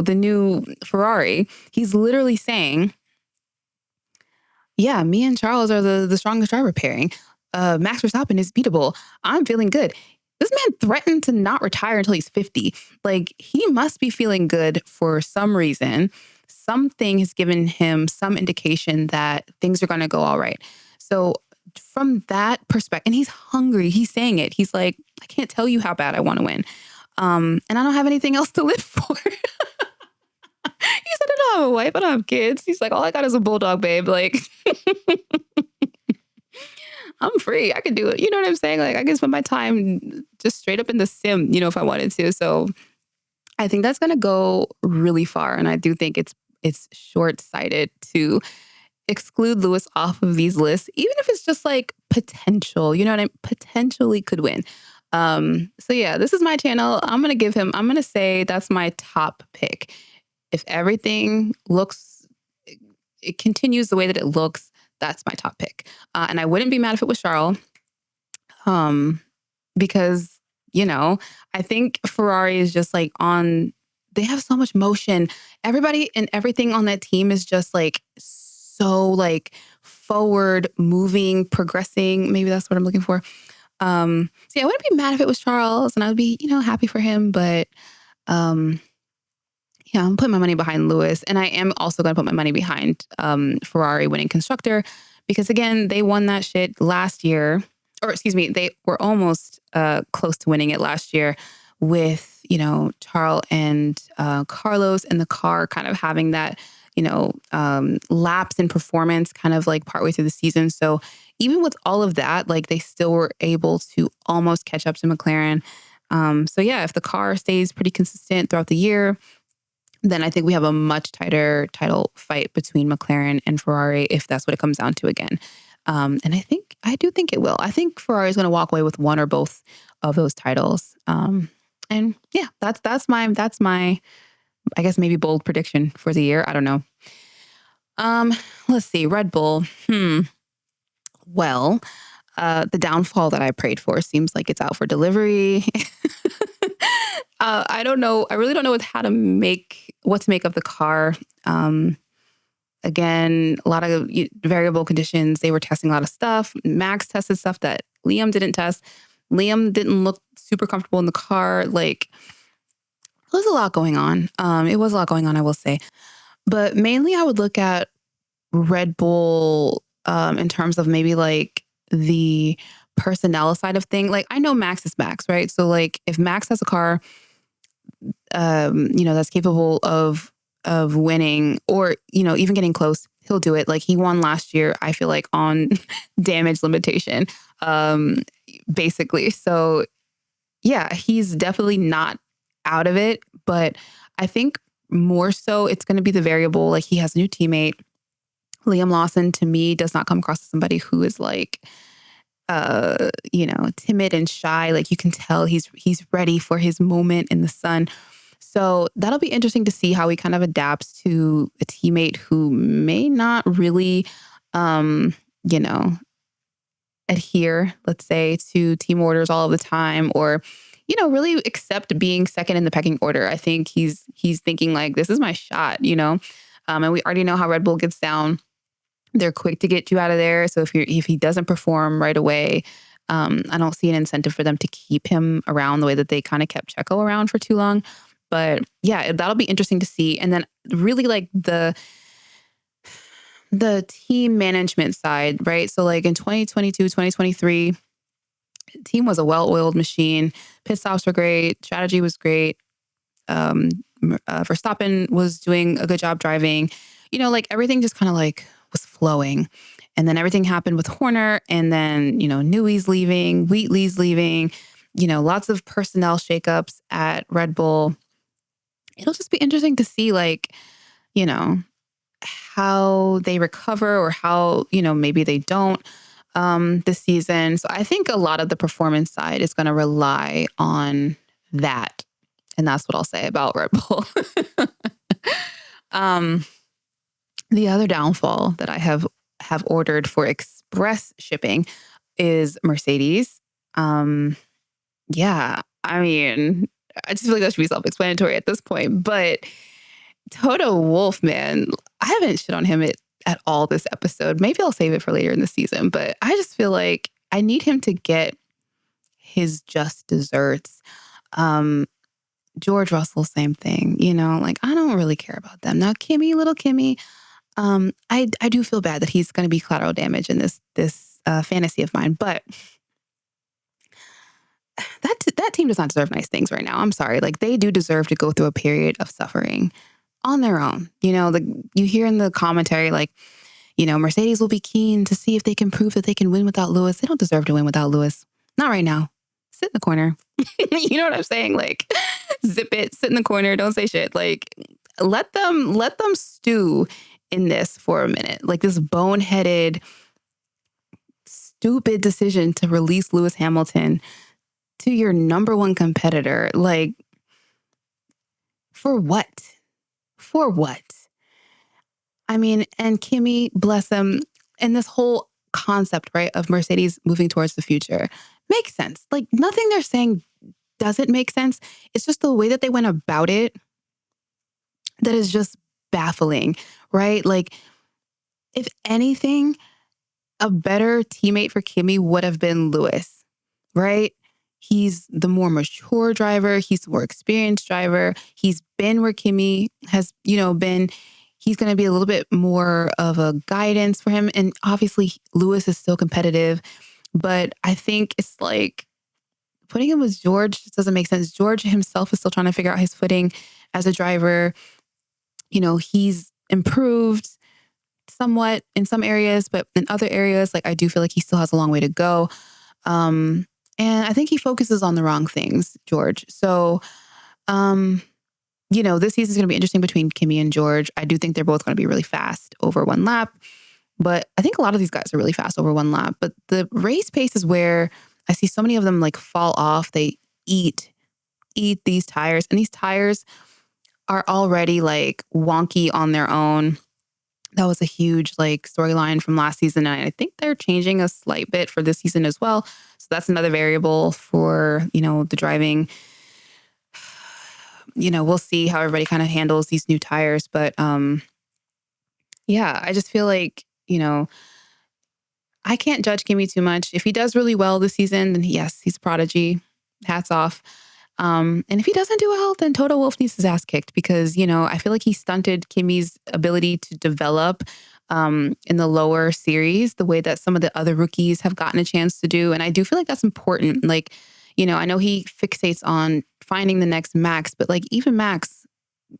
new Ferrari, he's literally saying, yeah, me and Charles are the strongest driver pairing. Max Verstappen is beatable. I'm feeling good. This man threatened to not retire until he's 50. Like, he must be feeling good for some reason. Something has given him some indication that things are going to go all right. So from that perspective, and he's hungry, he's saying it. He's like, I can't tell you how bad I want to win. And I don't have anything else to live for. He said, I don't have a wife, I don't have kids. He's like, all I got is a bulldog, babe. Like, I'm free. I can do it. You know what I'm saying? Like, I can spend my time just straight up in the sim, if I wanted to. So I think that's going to go really far. And I do think it's short-sighted to exclude Lewis off of these lists, even if it's just like potential, you know what I mean? Potentially could win. So yeah, this is my channel. I'm going to say that's my top pick. If everything it continues the way that it looks, that's my top pick. And I wouldn't be mad if it was Charles. Because, I think Ferrari is just like they have so much motion. Everybody and everything on that team is just like so like forward moving, progressing. Maybe that's what I'm looking for. So yeah, I wouldn't be mad if it was Charles, and I would be, happy for him. But yeah, I'm putting my money behind Lewis, and I am also going to put my money behind Ferrari winning constructor, because again, they won that shit last year, or excuse me, they were almost close to winning it last year with Charles and Carlos in the car, kind of having that lapse in performance, kind of like partway through the season. So even with all of that, like they still were able to almost catch up to McLaren. So yeah, if the car stays pretty consistent throughout the year, then I think we have a much tighter title fight between McLaren and Ferrari, if that's what it comes down to again. And I do think it will. I think Ferrari is going to walk away with one or both of those titles. And yeah, that's my, I guess maybe bold prediction for the year. I don't know. Let's see, Red Bull. Well, the downfall that I prayed for seems like it's out for delivery. I don't know. I really don't know what to make of the car. Again, a lot of variable conditions. They were testing a lot of stuff. Max tested stuff that Liam didn't test. Liam didn't look super comfortable in the car. Like, it was a lot going on. It was a lot going on, I will say. But mainly I would look at Red Bull in terms of maybe like the personnel side of thing. Like, I know Max is Max, right? So like if Max has a car, that's capable of winning, or, even getting close, he'll do it. Like, he won last year, I feel like, on damage limitation, basically. So yeah, he's definitely not out of it, but I think more so it's going to be the variable. Like, he has a new teammate. Liam Lawson, to me, does not come across as somebody who is like, timid and shy. Like, you can tell he's ready for his moment in the sun. So that'll be interesting to see how he kind of adapts to a teammate who may not really, adhere, let's say, to team orders all of the time, or, really accept being second in the pecking order. I think he's thinking like, this is my shot, and we already know how Red Bull gets down. They're quick to get you out of there. So if he doesn't perform right away, I don't see an incentive for them to keep him around the way that they kind of kept Checo around for too long. But yeah, that'll be interesting to see. And then really like the team management side, right? So like in 2022, 2023, the team was a well-oiled machine. Pit stops were great. Strategy was great. Verstappen was doing a good job driving. Like everything just kind of like was flowing. And then everything happened with Horner, and then, Newey's leaving, Wheatley's leaving, lots of personnel shakeups at Red Bull. It'll just be interesting to see, like, how they recover or how, maybe they don't this season. So I think a lot of the performance side is going to rely on that. And that's what I'll say about Red Bull. The other downfall that I have ordered for express shipping is Mercedes. Yeah, I mean, I just feel like that should be self-explanatory at this point. But Toto Wolff, man, I haven't shit on him at all this episode. Maybe I'll save it for later in the season. But I just feel like I need him to get his just desserts. George Russell, same thing. Like, I don't really care about them. Now, little Kimmy, I do feel bad that he's going to be collateral damage in this fantasy of mine. But that team does not deserve nice things right now. I'm sorry. Like, they do deserve to go through a period of suffering on their own. You hear in the commentary, like, Mercedes will be keen to see if they can prove that they can win without Lewis. They don't deserve to win without Lewis. Not right now. Sit in the corner. You know what I'm saying? Like, zip it, sit in the corner, don't say shit. Like, let them stew in this for a minute. Like, this boneheaded, stupid decision to release Lewis Hamilton to your number one competitor. Like, for what? For what? I mean, and Kimi, bless him, and this whole concept, right, of Mercedes moving towards the future makes sense. Like, nothing they're saying doesn't make sense. It's just the way that they went about it that is just baffling, right? Like, if anything, a better teammate for Kimi would have been Lewis, right? He's the more mature driver. He's the more experienced driver. He's been where Kimi has, been. He's going to be a little bit more of a guidance for him. And obviously, Lewis is still competitive. But I think it's like putting him with George just doesn't make sense. George himself is still trying to figure out his footing as a driver. He's improved somewhat in some areas, but in other areas, like, I do feel like he still has a long way to go. And I think he focuses on the wrong things, George. So, this season is going to be interesting between Kimi and George. I do think they're both going to be really fast over one lap, but I think a lot of these guys are really fast over one lap. But the race pace is where I see so many of them, like, fall off. They eat these tires, and these tires are already, like, wonky on their own. That was a huge, like, storyline from last season. And I think they're changing a slight bit for this season as well. So that's another variable for, the driving. We'll see how everybody kind of handles these new tires. But yeah, I just feel like, I can't judge Kimi too much. If he does really well this season, then yes, he's a prodigy. Hats off. And if he doesn't do well, then Toto Wolff needs his ass kicked because, I feel like he stunted Kimi's ability to develop in the lower series the way that some of the other rookies have gotten a chance to do. And I do feel like that's important. Like, I know he fixates on finding the next Max, but, like, even Max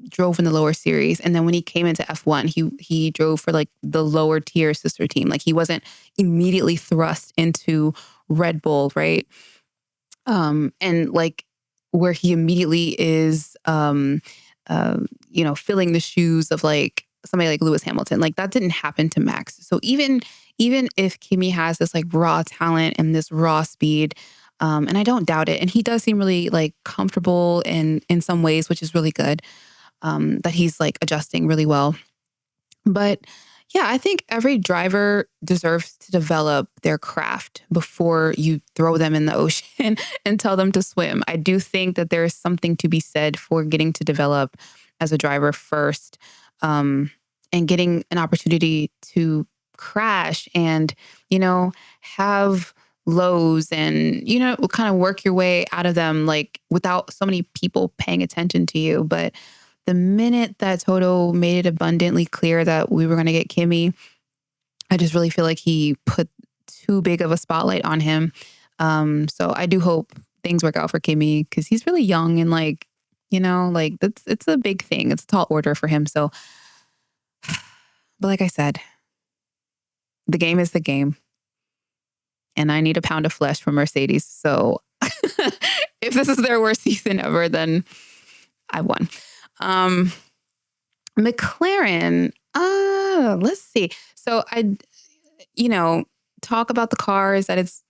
drove in the lower series. And then when he came into F1, he drove for, like, the lower tier sister team. Like, he wasn't immediately thrust into Red Bull, right? And, like, where he immediately is, filling the shoes of, like, somebody like Lewis Hamilton. Like, that didn't happen to Max. So even if Kimi has this, like, raw talent and this raw speed, and I don't doubt it, and he does seem really, like, comfortable in some ways, which is really good, that he's, like, adjusting really well. But yeah, I think every driver deserves to develop their craft before you throw them in the ocean and tell them to swim. I do think that there is something to be said for getting to develop as a driver first, and getting an opportunity to crash and, have lows and, kind of work your way out of them, like, without so many people paying attention to you. But the minute that Toto made it abundantly clear that we were going to get Kimi, I just really feel like he put too big of a spotlight on him. So I do hope things work out for Kimi because he's really young and, like, like, it's a big thing. It's a tall order for him. So, but like I said, the game is the game. And I need a pound of flesh from Mercedes. So if this is their worst season ever, then I won. McLaren, let's see. So talk about the cars, that it's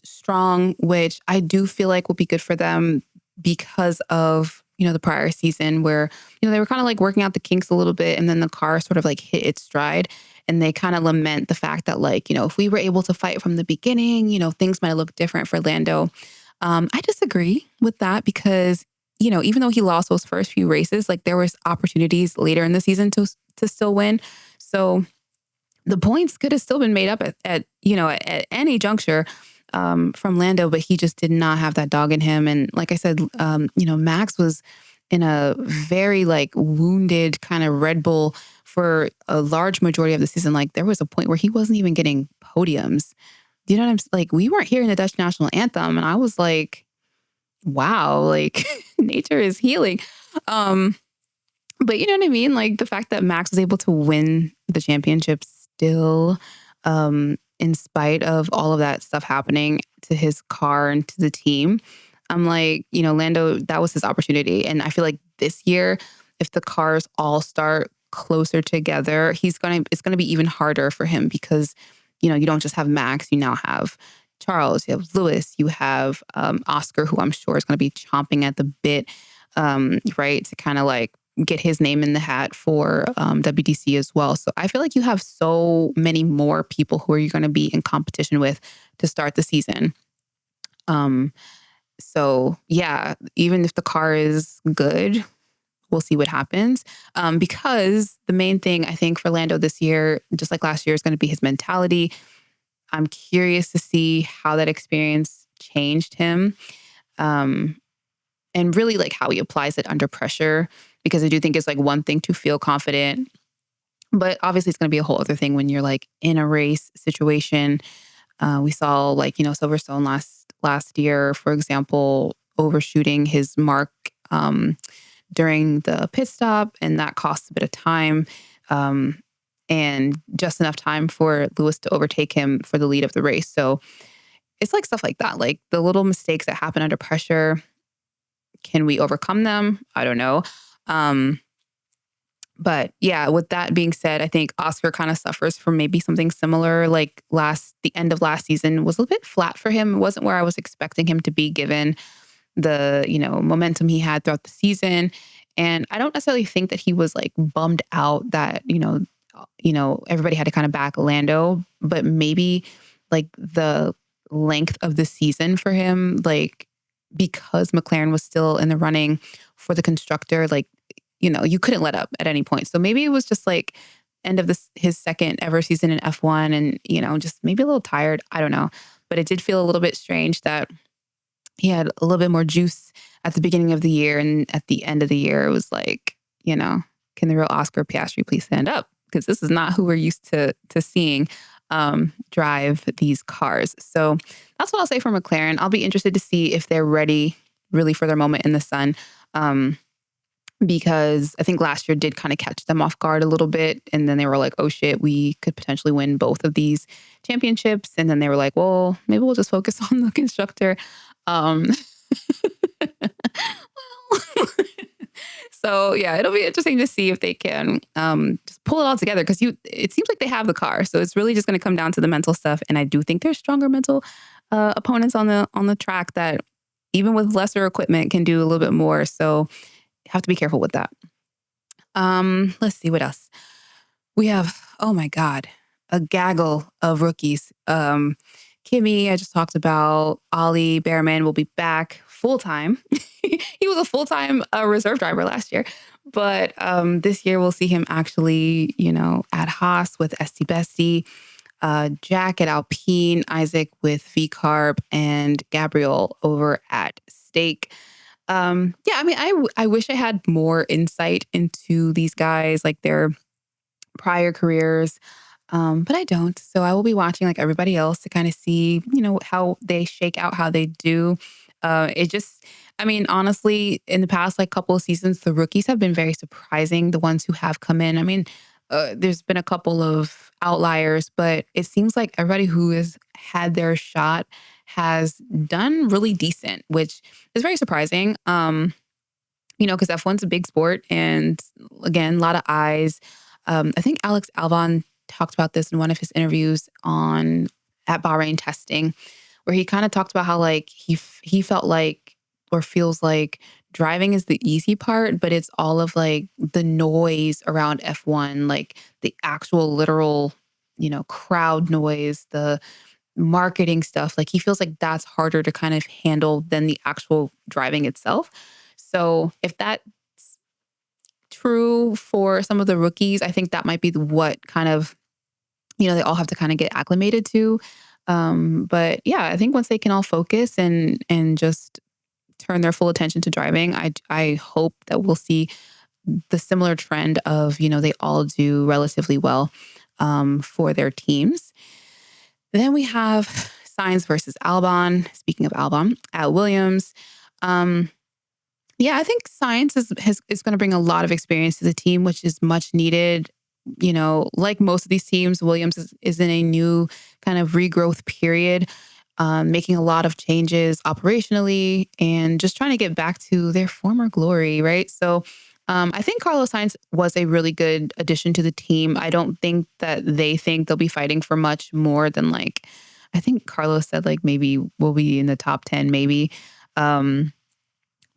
strong, which I do feel like will be good for them because of, the prior season where, they were kind of like working out the kinks a little bit, and then the car sort of like hit its stride. And they kind of lament the fact that, like, if we were able to fight from the beginning, things might look different for Lando. I disagree with that because, even though he lost those first few races, like there was opportunities later in the season to still win. So the points could have still been made up at any juncture from Lando, but he just did not have that dog in him. And like I said, Max was in a very like wounded kind of Red Bull for a large majority of the season. Like there was a point where he wasn't even getting podiums. Do you know what I'm like? We weren't hearing the Dutch national anthem, and I was like, wow, like nature is healing. But you know what I mean? Like the fact that Max was able to win the championship still, in spite of all of that stuff happening to his car and to the team. I'm like, Lando, that was his opportunity. And I feel like this year, if the cars all start closer together, it's going to be even harder for him because, you don't just have Max, you now have Charles, you have Lewis, you have Oscar, who I'm sure is going to be chomping at the bit, right, to kind of like get his name in the hat for WDC as well. So I feel like you have so many more people who are you going to be in competition with to start the season. So yeah, even if the car is good, we'll see what happens. Because the main thing I think for Lando this year, just like last year, is going to be his mentality. I'm curious to see how that experience changed him. And really like how he applies it under pressure, because I do think it's like one thing to feel confident, but obviously it's going to be a whole other thing when you're like in a race situation. We saw like, Silverstone last year, for example, overshooting his mark during the pit stop, and that costs a bit of time and just enough time for Lewis to overtake him for the lead of the race. So it's like stuff like that, like the little mistakes that happen under pressure. Can we overcome them? I don't know. But yeah, with that being said, I think Oscar kind of suffers from maybe something similar. Like the end of last season was a little bit flat for him. It wasn't where I was expecting him to be given the, momentum he had throughout the season. And I don't necessarily think that he was like bummed out that, everybody had to kind of back Lando, but maybe like the length of the season for him, like because McLaren was still in the running for the constructor, like, you couldn't let up at any point. So maybe it was just like end of his second ever season in F1 and, just maybe a little tired. I don't know. But it did feel a little bit strange that he had a little bit more juice at the beginning of the year. And at the end of the year, it was like, can the real Oscar Piastri please stand up? Because this is not who we're used to seeing drive these cars. So that's what I'll say for McLaren. I'll be interested to see if they're ready really for their moment in the sun. Because I think last year did kind of catch them off guard a little bit. And then they were like, oh shit, we could potentially win both of these championships. And then they were like, well, maybe we'll just focus on the constructor. So yeah, it'll be interesting to see if they can just pull it all together, because it seems like they have the car. So it's really just going to come down to the mental stuff. And I do think there's stronger mental opponents on the track that even with lesser equipment can do a little bit more. So you have to be careful with that. Let's see what else. We have, oh my God, a gaggle of rookies. Kimi, I just talked about. Ollie Behrman will be back full-time. He was a full-time reserve driver last year. But this year we'll see him actually, at Haas with ST Bestie, Jack at Alpine, Isaac with V-Carb, and Gabriel over at Stake. Yeah, I mean, I wish I had more insight into these guys, like their prior careers. But I don't. So I will be watching like everybody else to kind of see, how they shake out, how they do. Honestly, in the past like couple of seasons, the rookies have been very surprising. The ones who have come in. I mean, there's been a couple of outliers, but it seems like everybody who has had their shot has done really decent, which is very surprising. Because F1's a big sport, and again, a lot of eyes. I think Alex Albon talked about this in one of his interviews on at Bahrain testing, where he kind of talked about how like he felt like or feels like driving is the easy part, but it's all of like the noise around F1, like the actual literal, crowd noise, the marketing stuff. Like he feels like that's harder to kind of handle than the actual driving itself. So if that's true for some of the rookies, I think that might be what kind of, they all have to kind of get acclimated to. But yeah, I think once they can all focus and just turn their full attention to driving, I hope that we'll see the similar trend of, they all do relatively well for their teams. Then we have Sainz versus Albon. Speaking of Albon, at Williams. Yeah, I think Sainz is going to bring a lot of experience to the team, which is much needed. Like most of these teams, Williams is in a new kind of regrowth period, making a lot of changes operationally and just trying to get back to their former glory, right? So I think Carlos Sainz was a really good addition to the team. I don't think that they think they'll be fighting for much more than like, I think Carlos said like maybe we'll be in the top 10, maybe.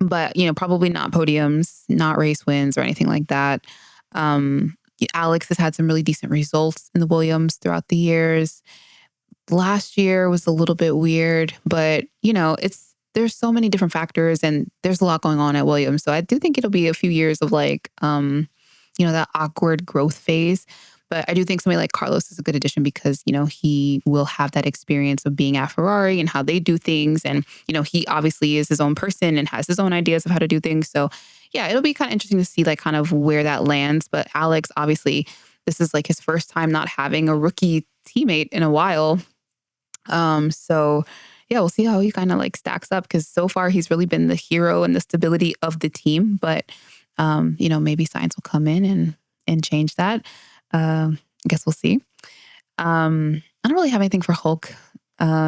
But, probably not podiums, not race wins or anything like that. Alex has had some really decent results in the Williams throughout the years. Last year was a little bit weird, but, there's so many different factors and there's a lot going on at Williams. So I do think it'll be a few years of like, that awkward growth phase. But I do think somebody like Carlos is a good addition because, he will have that experience of being at Ferrari and how they do things. And, he obviously is his own person and has his own ideas of how to do things. So yeah, it'll be kind of interesting to see like kind of where that lands. But Alex, obviously, this is like his first time not having a rookie teammate in a while. So yeah, we'll see how he kind of like stacks up because so far he's really been the hero and the stability of the team. But, maybe Sainz will come in and change that. I guess we'll see. I don't really have anything for Hulk.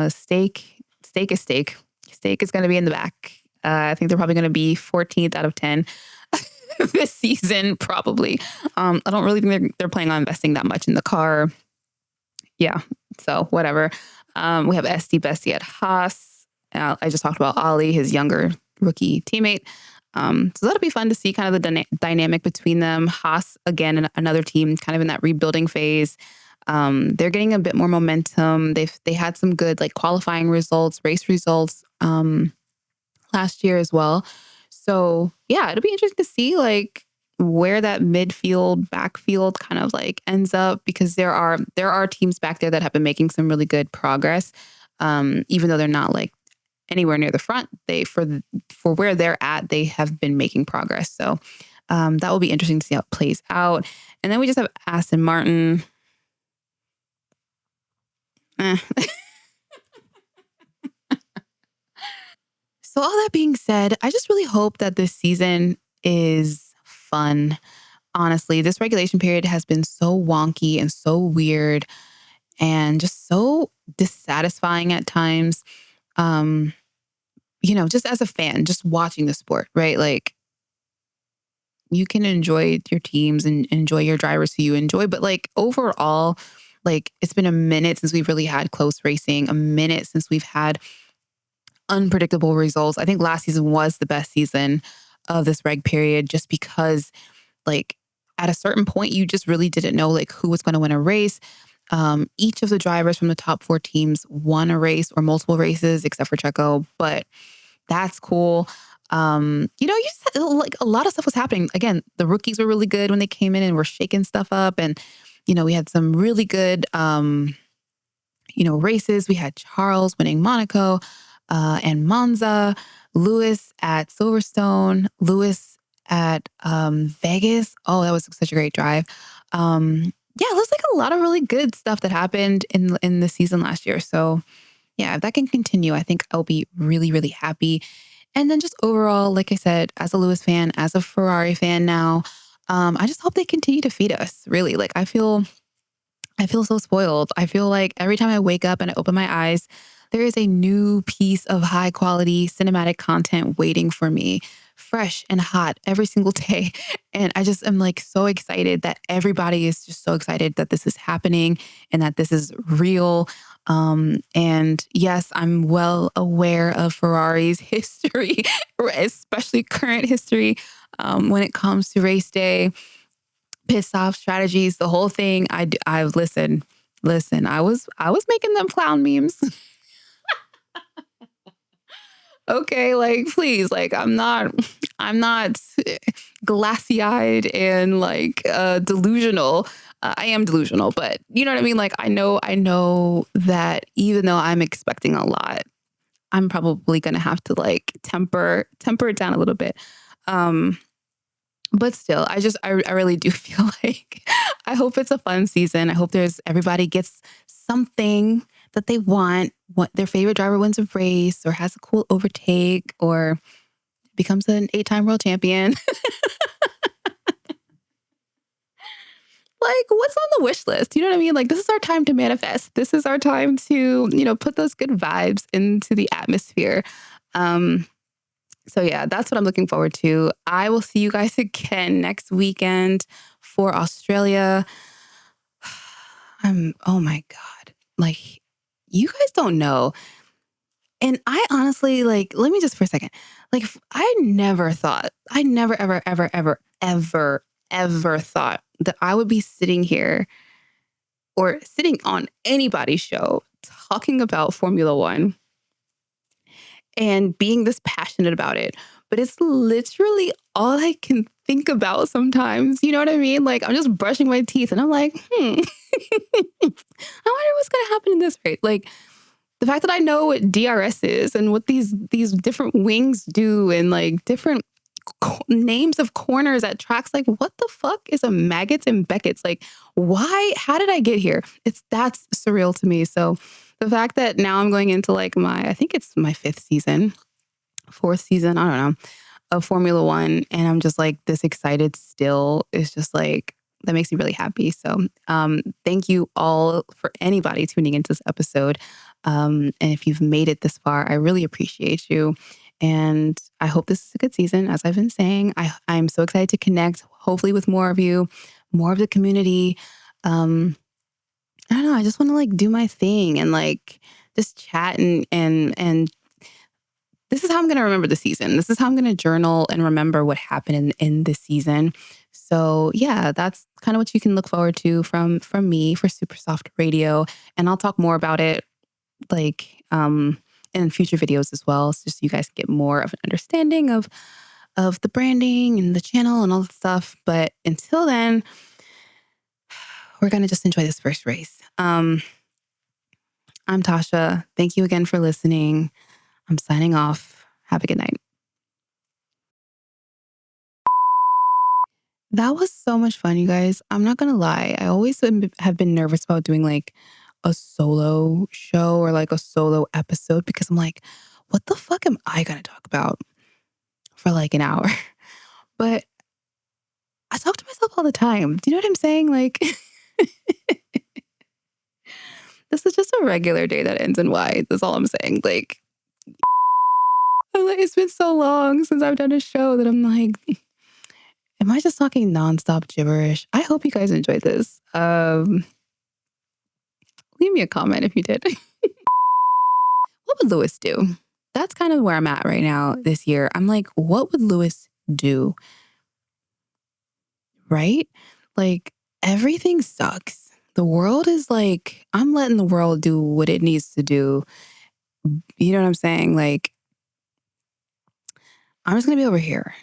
Steak is steak. Steak is going to be in the back. I think they're probably going to be 14th out of 10 this season, probably. I don't really think they're planning on investing that much in the car. Yeah, so whatever. We have SD Bestie at Haas. I just talked about Ollie, his younger rookie teammate. So that'll be fun to see kind of the dynamic between them. Haas, again, another team kind of in that rebuilding phase. They're getting a bit more momentum. They had some good like qualifying results, race results last year as well. So yeah, it'll be interesting to see like where that midfield, backfield kind of like ends up because there are teams back there that have been making some really good progress. Even though they're not like anywhere near the front, for where they're at, they have been making progress. So that will be interesting to see how it plays out. And then we just have Aston Martin. So all that being said, I just really hope that this season is fun. Honestly, this regulation period has been so wonky and so weird and just so dissatisfying at times. Just as a fan, just watching the sport, right? Like you can enjoy your teams and enjoy your drivers who you enjoy, but like overall, like it's been a minute since we've really had close racing, a minute since we've had unpredictable results. I think last season was the best season of this reg period just because like at a certain point, you just really didn't know like who was going to win a race. Each of the drivers from the top 4 teams won a race or multiple races, except for Checo, but that's cool. You just like a lot of stuff was happening. Again, the rookies were really good when they came in and were shaking stuff up. And, we had some really good, races. We had Charles winning Monaco and Monza, Lewis at Silverstone, Lewis at Vegas. Oh, that was such a great drive. There's like a lot of really good stuff that happened in the season last year. So yeah, if that can continue, I think I'll be really, really happy. And then just overall, like I said, as a Lewis fan, as a Ferrari fan now, I just hope they continue to feed us, really. Like, I feel so spoiled. I feel like every time I wake up and I open my eyes, there is a new piece of high quality cinematic content waiting for me, fresh and hot every single day. And I just am like so excited that everybody is just so excited that this is happening and that this is real. And yes, I'm well aware of Ferrari's history, especially current history, when it comes to race day, pit stop strategies, the whole thing. I listen. I was making them clown memes. Okay, like please, like I'm not glassy eyed and like delusional. I am delusional, but you know what I mean. Like I know that even though I'm expecting a lot, I'm probably gonna have to like temper it down a little bit. Um, But still, I really do feel like I hope it's a fun season. I hope everybody gets something that they want. What their favorite driver wins a race or has a cool overtake or becomes an 8-time world champion. Like, what's on the wish list? You know what I mean? Like, this is our time to manifest. This is our time to, put those good vibes into the atmosphere. Um, So yeah, that's what I'm looking forward to. I will see you guys again next weekend for Australia. Oh my God. Like, you guys don't know. And I honestly, like, let me just for a second. Like, I never, ever, ever, ever, ever, ever thought that I would be sitting here or sitting on anybody's show talking about Formula One and being this passionate about it. But it's literally all I can think about sometimes. You know what I mean? Like I'm just brushing my teeth and I'm like, I wonder what's gonna happen in this race. Like the fact that I know what DRS is and what these different wings do and like different names of corners at tracks, like what the fuck is a Maggots and Beckett's? Like why? How did I get here? That's surreal to me. So the fact that now I'm going into like I think it's my fourth season, I don't know, of Formula One, and I'm just like this excited still is just like that makes me really happy. So thank you all for anybody tuning into this episode. And if you've made it this far, I really appreciate you. And I hope this is a good season. As I've been saying, I'm so excited to connect, hopefully with more of you, more of the community. I don't know. I just want to like do my thing and like just chat and this is how I'm going to remember the season. This is how I'm going to journal and remember what happened in this season. So yeah, that's kind of what you can look forward to from me for Super Soft Radio. And I'll talk more about it like in future videos as well. So just so you guys get more of an understanding of the branding and the channel and all the stuff. But until then, we're going to just enjoy this first race. I'm Tasha. Thank you again for listening. I'm signing off. Have a good night. That was so much fun, you guys. I'm not going to lie. I always have been nervous about doing like a solo show or like a solo episode because I'm like, what the fuck am I going to talk about for like an hour? But I talk to myself all the time. Do you know what I'm saying? Like, this is just a regular day that ends in Y. That's all I'm saying. Like, it's been so long since I've done a show that I'm like, am I just talking nonstop gibberish? I hope you guys enjoyed this. Leave me a comment if you did. What would Lewis do? That's kind of where I'm at right now this year. I'm like, what would Lewis do? Right? Like, everything sucks. The world is like, I'm letting the world do what it needs to do. You know what I'm saying? Like, I'm just going to be over here.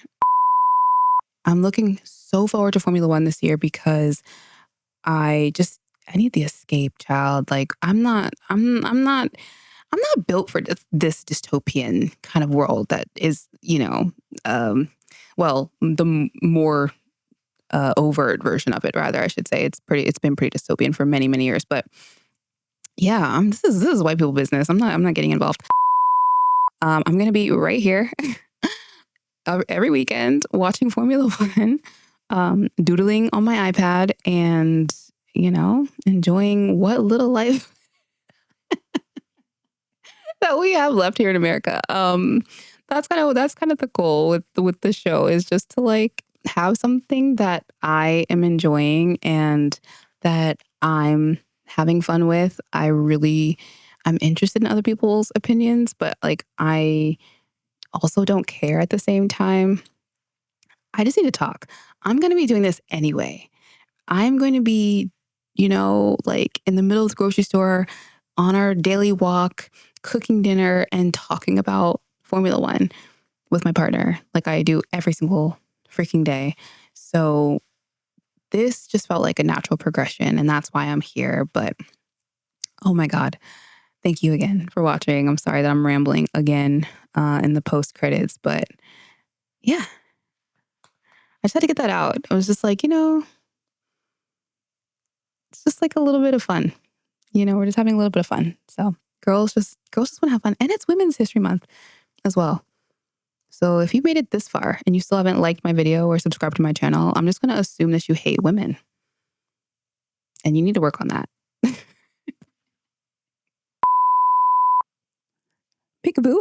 I'm looking so forward to Formula One this year because I need the escape, child. Like I'm not built for this dystopian kind of world that is, well, the more overt version of it, rather, I should say. It's been pretty dystopian for many, many years. But yeah, this is white people business. I'm not getting involved. I'm gonna be right here every weekend watching Formula One. doodling on my iPad and, enjoying what little life that we have left here in America. That's kind of the goal with the show, is just to like have something that I am enjoying and that I'm having fun with. I'm interested in other people's opinions, but like I also don't care at the same time. I just need to talk. I'm going to be doing this anyway. I'm going to be, like in the middle of the grocery store on our daily walk, cooking dinner and talking about Formula One with my partner, like I do every single freaking day. So this just felt like a natural progression, and that's why I'm here. But oh my God, thank you again for watching. I'm sorry that I'm rambling again in the post credits, but yeah, I just had to get that out. I was just like, it's just like a little bit of fun. We're just having a little bit of fun. So girls just want to have fun. And it's Women's History Month as well. So if you made it this far and you still haven't liked my video or subscribed to my channel, I'm just going to assume that you hate women. And you need to work on that. Peekaboo.